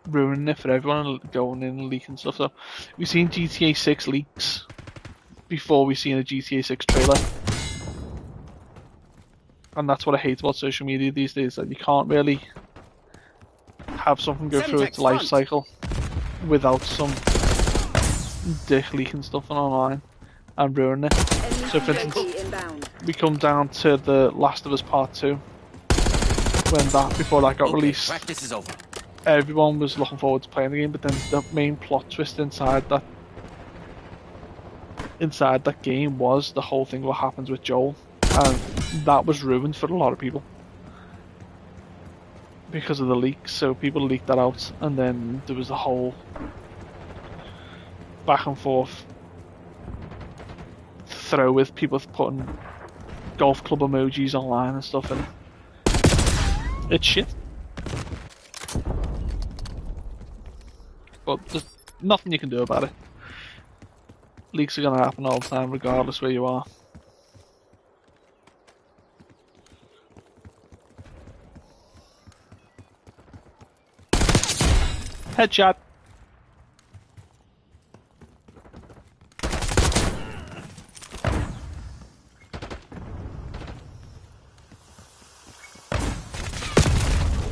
ruining it for everyone and going in and leaking stuff. So we've seen GTA 6 leaks before we've seen a GTA 6 trailer. And that's what I hate about social media these days, that you can't really have something go through its Semtex life front. cycle without some dick leaking stuff online and ruining it. Enemy So for instance, UAV inbound. we come down to The Last of Us Part 2, before that got Okay, released, practice is over. everyone was looking forward to playing the game, but then the main plot twist inside that game was the whole thing what happens with Joel, and that was ruined for a lot of people because of the leaks. So people leaked that out, and then there was a whole back and forth throw with people putting golf club emojis online and stuff, and it's shit. But there's nothing you can do about it. Leaks are going to happen all the time, regardless where you are. Headshot.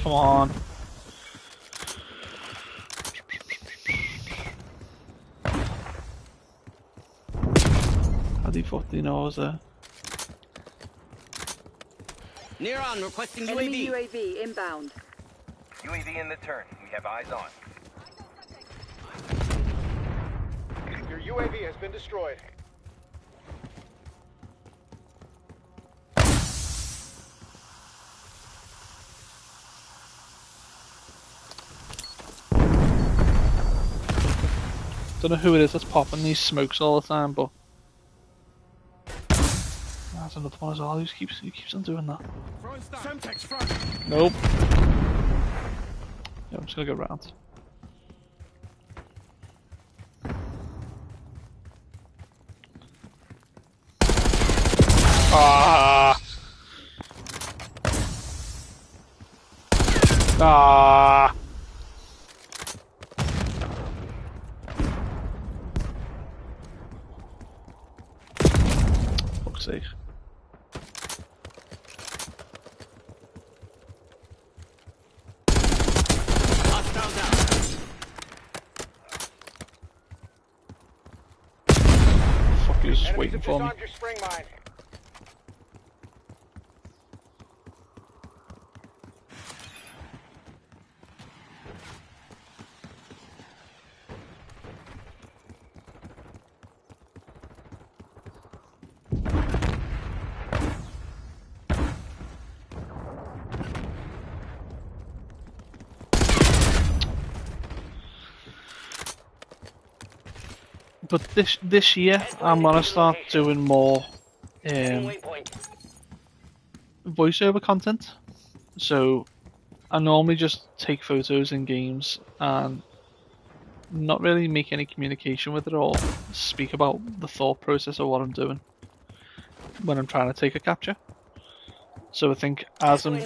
Come on. How do you fuck do you know I was there? Near on, requesting Enemy UAV. UAV inbound. UAV in the turn. We have eyes on. Your UAV has been destroyed. Don't know who it is that's popping these smokes all the time, but that's another one as well. He keeps on doing that. Semtex front. Nope. Yeah, I'm just gonna go round. Ah. Ah. Fuck's sake. Hostile down. Fuck, he was just Enemies waiting have for me. disarmed your spring mine. But this year, I'm gonna start doing more Waypoint. voiceover content. So I normally just take photos in games and not really make any communication with it or speak about the thought process of what I'm doing when I'm trying to take a capture. So I think as I'm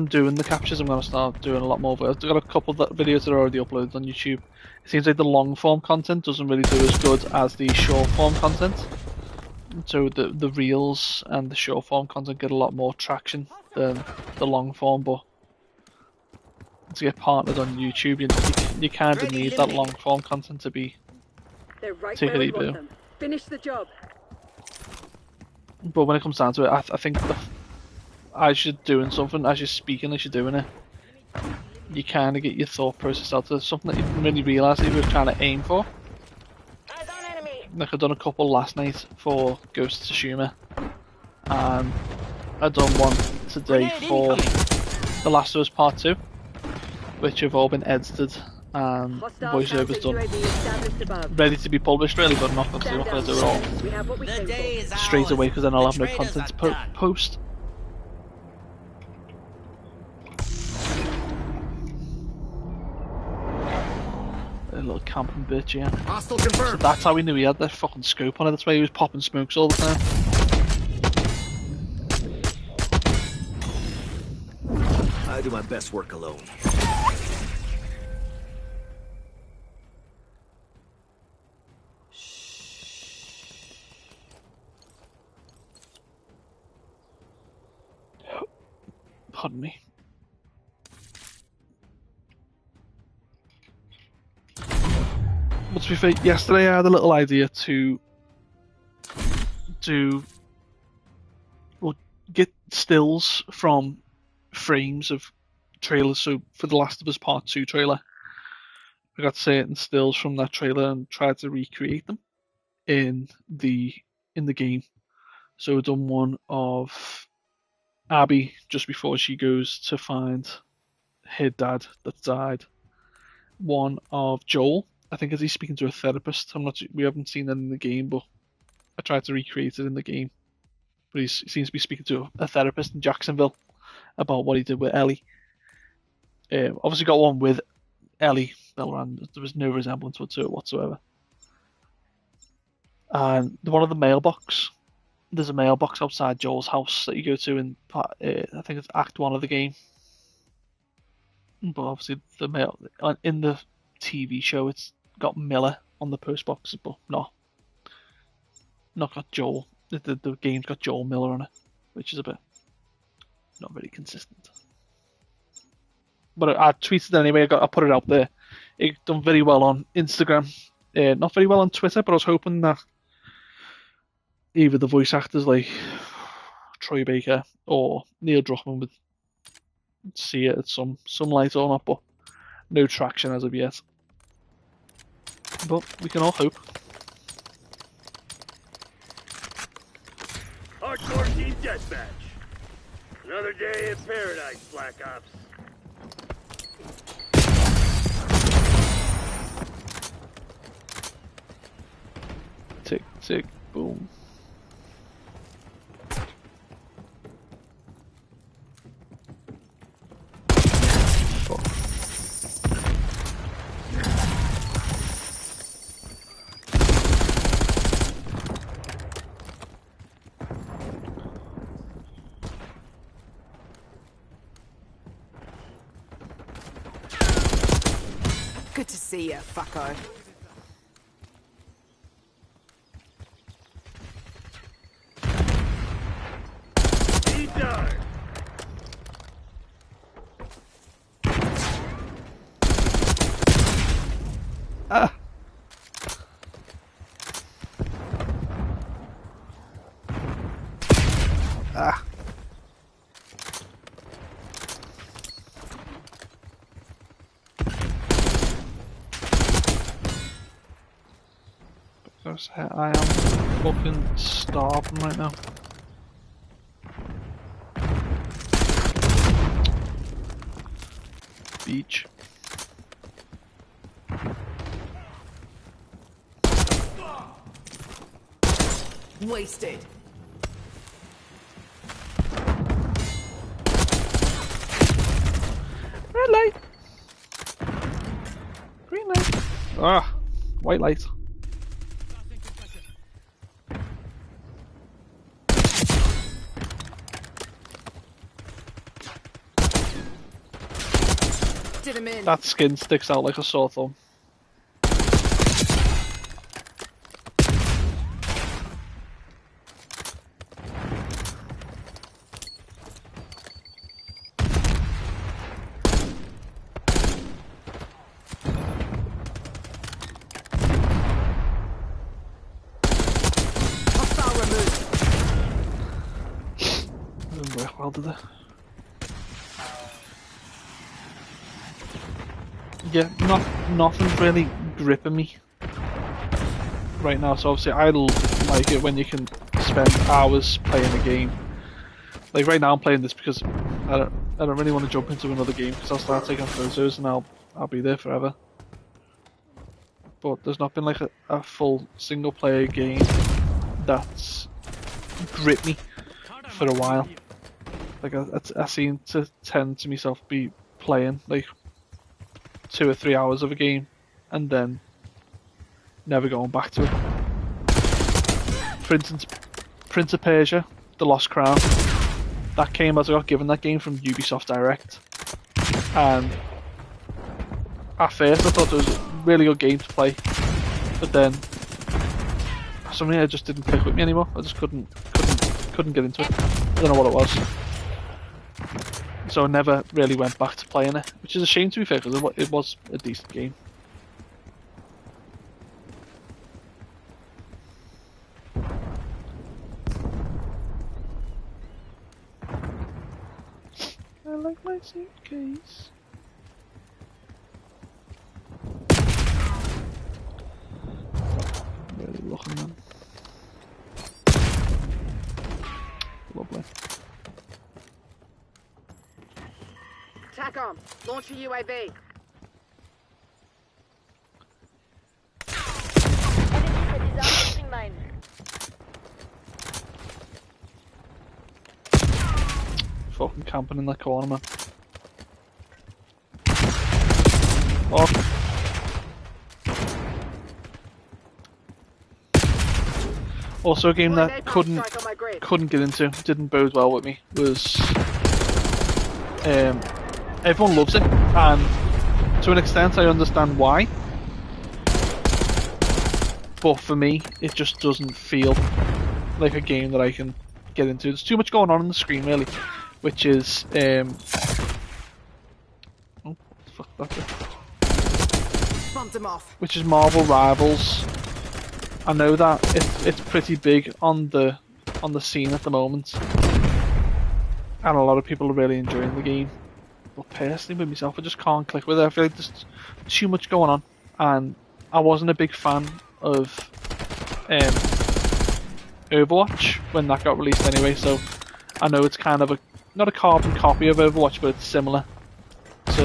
doing the captures, I'm gonna start doing a lot more. I've got a couple of videos that are already uploaded on YouTube. It seems like the long form content doesn't really do as good as the short form content. So the reels and the short form content get a lot more traction than the long form, but to get partnered on YouTube, you kind of need that long form content to be They're right where we tickety want boo. them. Finish the job. But when it comes down to it, I think as you're doing something, as you're speaking, as you're doing it, you kind of get your thought process out there. Something that you didn't really realise that you were trying to aim for. Eyes on enemy. Like I done a couple last night for Ghost of Tsushima, and I done one today Grenade for incoming. The Last of Us Part 2, which have all been edited and Hostile voiceovers counter done, UAV established above. ready to be published really, but I'm not going to Stand do it all down. We have what we The came day for. is straight ours. away because then I'll The have no traitors content to are done. post. A little camping bitch, yeah. Hostile So confirmed. that's how we knew he had that fucking scope on it. That's why he was popping smokes all the time. I do my best work alone. Pardon me. But to be fair, yesterday I had a little idea to get stills from frames of trailers. So for the Last of Us Part 2 trailer, I got certain stills from that trailer and tried to recreate them in the game. So I've done one of Abby just before she goes to find her dad that died. One of Joel, I think, as he's speaking to a therapist. We haven't seen that in the game, but I tried to recreate it in the game. But he seems to be speaking to a therapist in Jacksonville about what he did with Ellie. Obviously got one with Ellie Belran. There was no resemblance to it whatsoever. And the one of the mailbox. There's a mailbox outside Joel's house that you go to in I think it's Act 1 of the game. But obviously the mail in the TV show it's got Miller on the post boxes, but not got Joel. The game's got Joel Miller on it, which is a bit not very consistent. But I tweeted it anyway. I put it out there. It done very well on Instagram. Not very well on Twitter, but I was hoping that either the voice actors like Troy Baker or Neil Druckmann would see it at some light or not, but no traction as of yet. But we can all hope. Hardcore team deathmatch. Another day in paradise, Black Ops. Tick, tick, boom. Good to see you, fucko. He died. Ah! Ah! Because I am fucking starving right now. Beach. Wasted. Red light. Green light. Ah, white light. Did him in. That skin sticks out like a sore thumb. Hostile removed. Didn't work well, did it? Yeah, nothing's really gripping me right now. So obviously I like it when you can spend hours playing a game. Like right now I'm playing this because I don't really want to jump into another game because I'll start taking photos and I'll be there forever. But there's not been like a full single player game that's gripped me for a while. Like I seem to tend to myself be playing like 2 or 3 hours of a game and then never going back to it. For instance, Prince of Persia, The Lost Crown, that came as I got given that game from Ubisoft Direct, and at first I thought it was a really good game to play, but then for some reason it just didn't click with me anymore. I just couldn't get into it. I don't know what it was. So I never really went back to playing it, which is a shame to be fair, because it was a decent game. I like my suitcase. Really looking, man. Lovely. TACOM, launch a UAV. Enemy set disarming mine. Fucking camping in that corner, man. Oh. Also, a game that couldn't get into, didn't bode well with me, was everyone loves it, and to an extent I understand why, but for me it just doesn't feel like a game that I can get into. There's too much going on the screen, really, which is oh, fuck that. Bumped him off. Which is Marvel Rivals. I know that it's pretty big on the scene at the moment, and a lot of people are really enjoying the game. But personally, with myself, I just can't click with it. I feel like there's too much going on, and I wasn't a big fan of Overwatch when that got released anyway. So I know it's kind of not a carbon copy of Overwatch, but it's similar to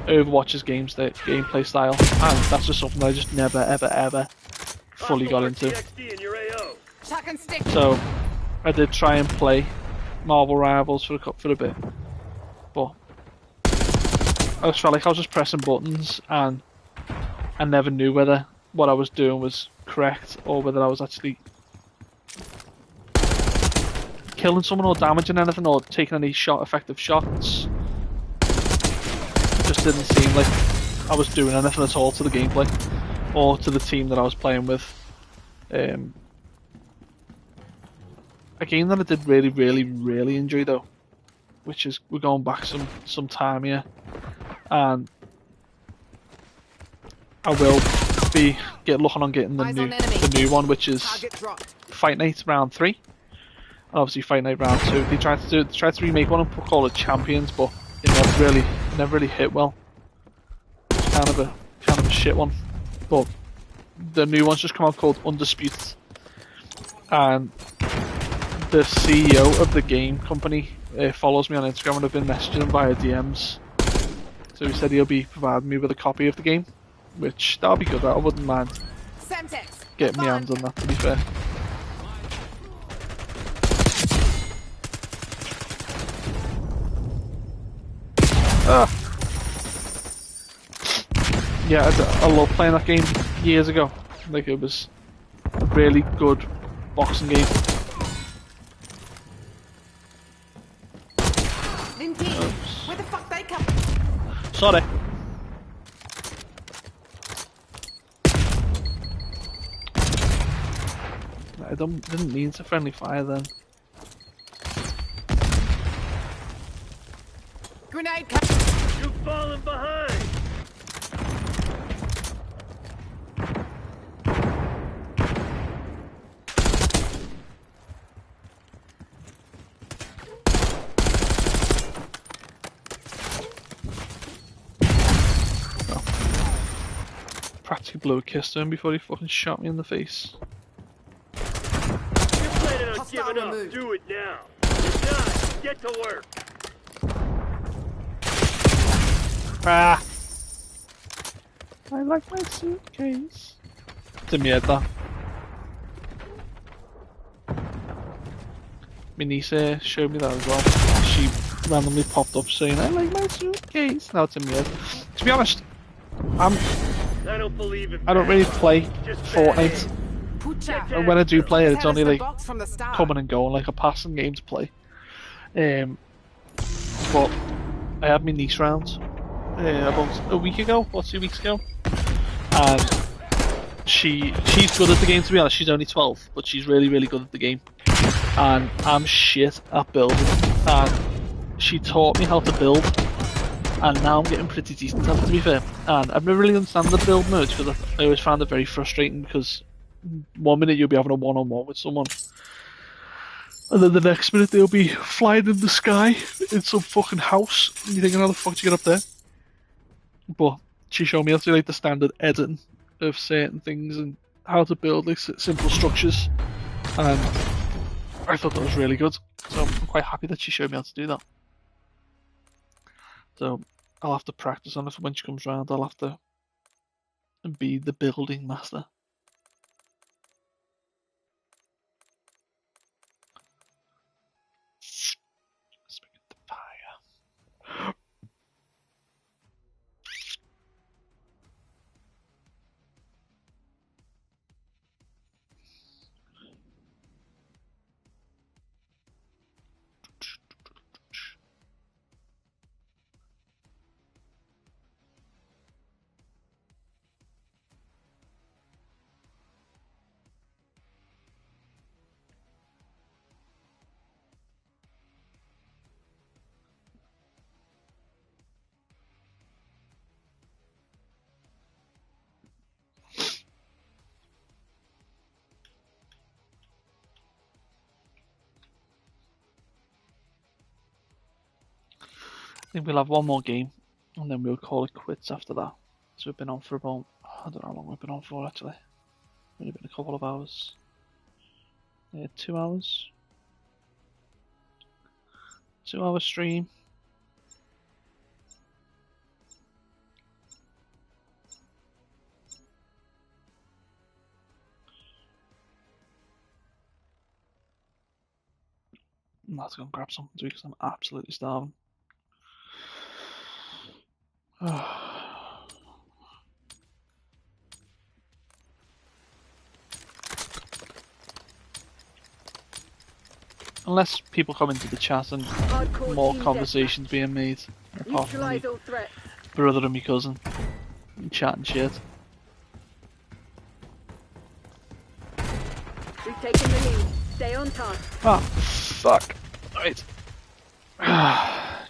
Overwatch's gameplay style, and that's just something that I just never ever fully got into. So I did try and play Marvel Rivals for a bit, but I just felt like I was just pressing buttons, and I never knew whether what I was doing was correct or whether I was actually killing someone or damaging anything or taking any effective shots. It just didn't seem like I was doing anything at all to the gameplay or to the team that I was playing with. A game that I did really enjoy though, which is, we're going back some time here, and I will be looking on getting the new one, which is Fight Night Round 3, and obviously Fight Night Round 2. They tried to remake one and call it Champions, but it never really hit well. It's kind of a shit one. But the new one's just come out called Undisputed, and the CEO of the game company follows me on Instagram, and I've been messaging him via DMs. So he said he'll be providing me with a copy of the game, which that'll be good. I wouldn't mind getting my hands on that, to be fair. Yeah, I love playing that game years ago. Like, it was a really good boxing game. Where the fuck they come? Sorry. I didn't mean to friendly fire then. Grenade. You've fallen behind. Practically blew a kiss to him before he fucking shot me in the face. You're planning on giving up. Do it now. If not, get to work. Ah! I like my suitcase. It's in my head, that. My niece showed me that as well. She randomly popped up saying, I like my suitcase. Now it's in my head. To be honest, I don't believe it. I don't really play Fortnite. And when I do play it, it's only like coming and going, like a passing game to play. But I had my niece round about a week ago or 2 weeks ago, and she's good at the game, to be honest. She's only 12, but she's really good at the game, and I'm shit at building, and she taught me how to build, and now I'm getting pretty decent at it, to be fair. And I've never really understand the build mode because I always found it very frustrating because one minute you'll be having a one-on-one with someone, and then the next minute they'll be flying in the sky in some fucking house, and you're thinking, how the fuck did you get up there? But she showed me how to do like the standard editing of certain things and how to build like simple structures, and I thought that was really good. So I'm quite happy that she showed me how to do that. So I'll have to practice on it for when she comes around. I'll have to be the building master. I think we'll have one more game, and then we'll call it quits after that. So we've been on for about, I don't know how long we've been on for actually. Maybe been a couple of hours. Yeah, 2 hours. 2 hour stream. I'm about to go and grab something to eat because I'm absolutely starving. Unless people come into the chat and more conversations being made, apart from me brother and my cousin chatting shit. We've taken the lead. Stay on task. Ah, fuck. Right.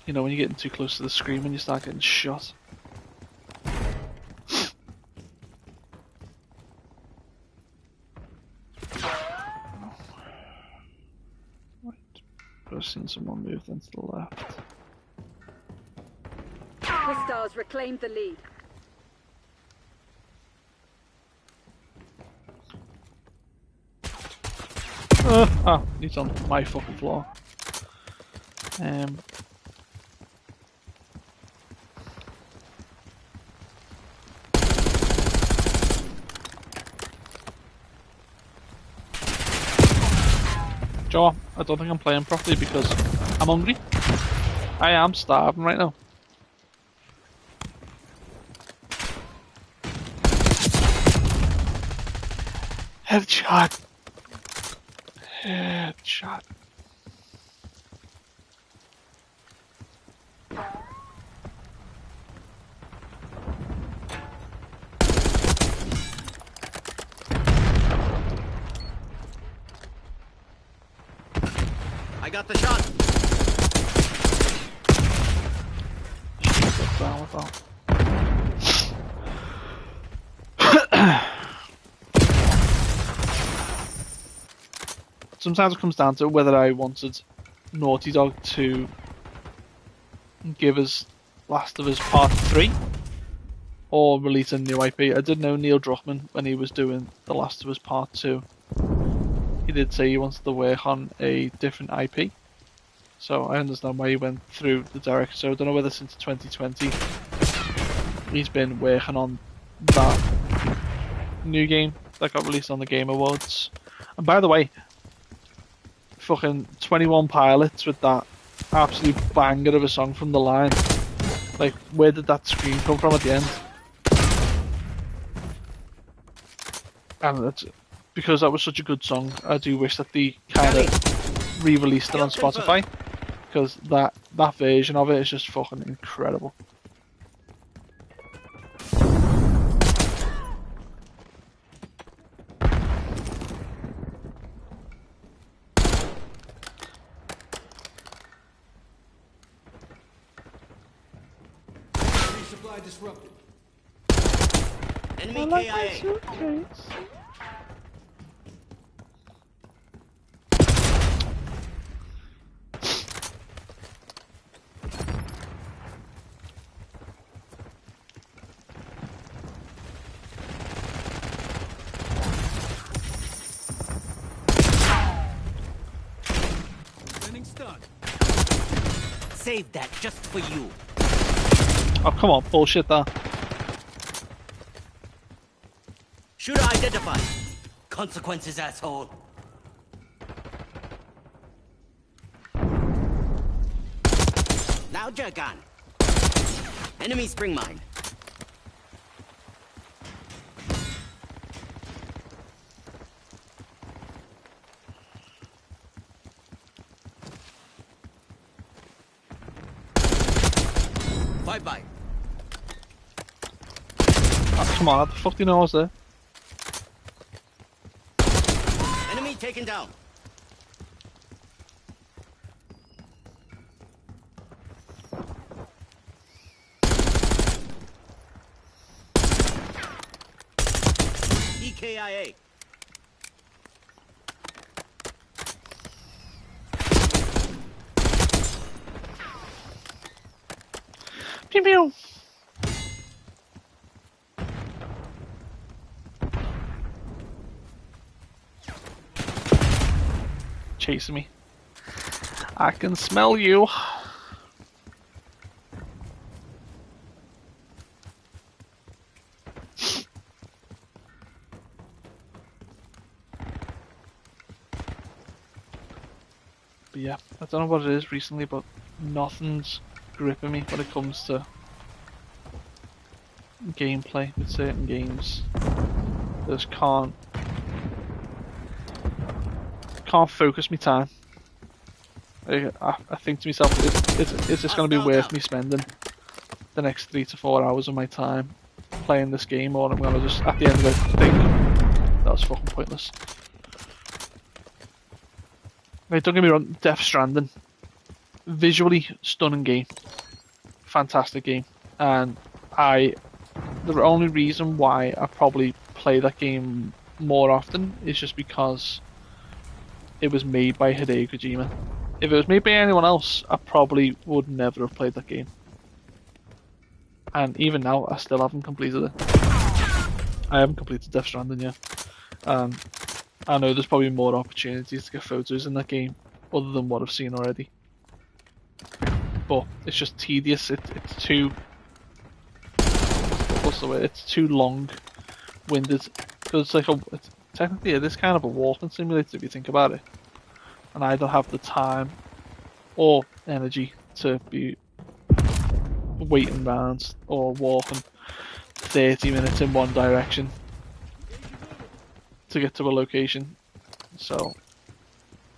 You know when you're getting too close to the screen when you start getting shot. I've seen someone move into the left. Hostiles reclaimed the lead. He's on my fucking floor. Joe, I don't think I'm playing properly because I'm hungry. I am starving right now. Headshot. Headshot. I got the shot. Down with that. Sometimes it comes down to whether I wanted Naughty Dog to give us Last of Us Part 3 or release a new IP. I did know Neil Druckmann when he was doing The Last of Us Part 2. He did say he wanted to work on a different IP. So I understand why he went through the director. So I don't know whether since 2020 he's been working on that new game that got released on the Game Awards. And by the way, fucking 21 Pilots with that absolute banger of a song from The Line. Like, where did that scream come from at the end? And it's, because that was such a good song, I do wish that they kind of re-released it on Spotify. Because that version of it is just fucking incredible. disrupted. Enemy I like my KIA. suitcase. Sending stun. Save that just for you. Oh, come on, bullshit that. Shooter identified. Consequences, asshole. Now jerk on. Enemy spring mine. Bye-bye. Oh, come on, how the fuck do you know I was there? Enemy taken down. EKIA. Pew pew! Chasing me. I can smell you. But yeah, I don't know what it is recently, but nothing's gripping me when it comes to gameplay with certain games. I just can't focus my time. I think to myself, is this going to be worth me spending the next 3 to 4 hours of my time playing this game, or I'm going to just, at the end of it, think, that was fucking pointless. Like, don't get me wrong, Death Stranding, visually stunning game, fantastic game, and the only reason why I probably play that game more often is just because it was made by Hideo Kojima. If it was made by anyone else, I probably would never have played that game. And even now, I still haven't completed it. I haven't completed Death Stranding yet. I know there's probably more opportunities to get photos in that game, other than what I've seen already. But it's just tedious. It's too... What's the word? It's too long-winded. Because technically it is kind of a walking simulator if you think about it. And I don't have the time or energy to be waiting around or walking 30 minutes in one direction to get to a location. So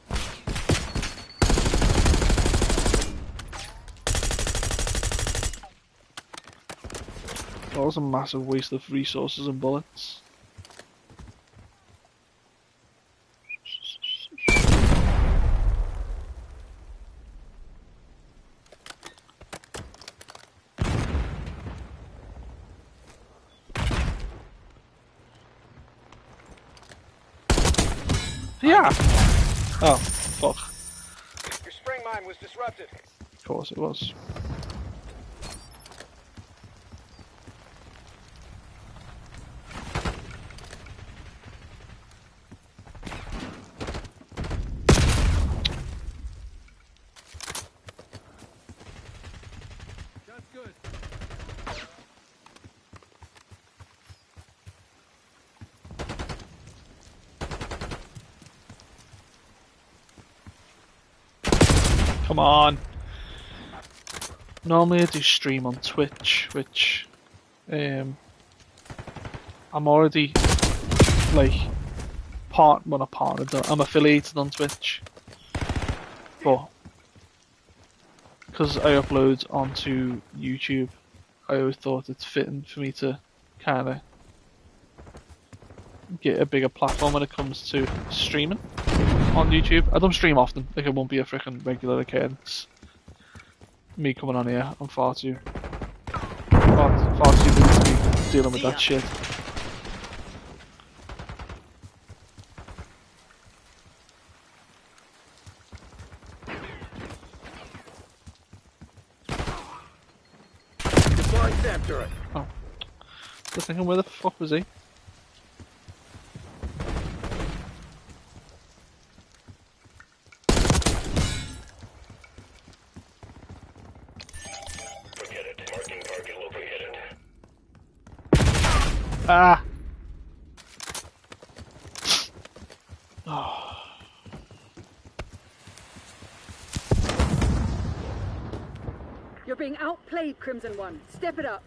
that was a massive waste of resources and bullets. Yeah! Oh, fuck. Your spring mine was disrupted. Of course it was. That's good. Come on. Normally I do stream on Twitch, which I'm already like not partnered, I'm affiliated on Twitch. But because I upload onto YouTube, I always thought it's fitting for me to kind of get a bigger platform when it comes to streaming on YouTube. I don't stream often, like it won't be a freaking regular occurrence. Me coming on here, I'm far too far too busy to be dealing with that shit. Deploying after it. Oh. Just thinking, where the fuck was he? Forget it. Marking target located. Ah! You're being outplayed, Crimson One. Step it up.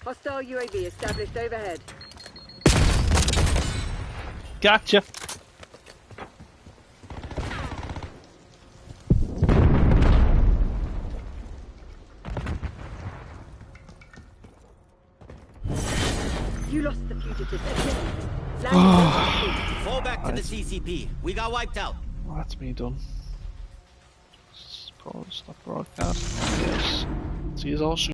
Hostile UAV established overhead. Gotcha! You lost the fugitives again. Land Fall back to the CCP. We got wiped out. Well, that's me done. Stop broadcast. Yes. See you all soon.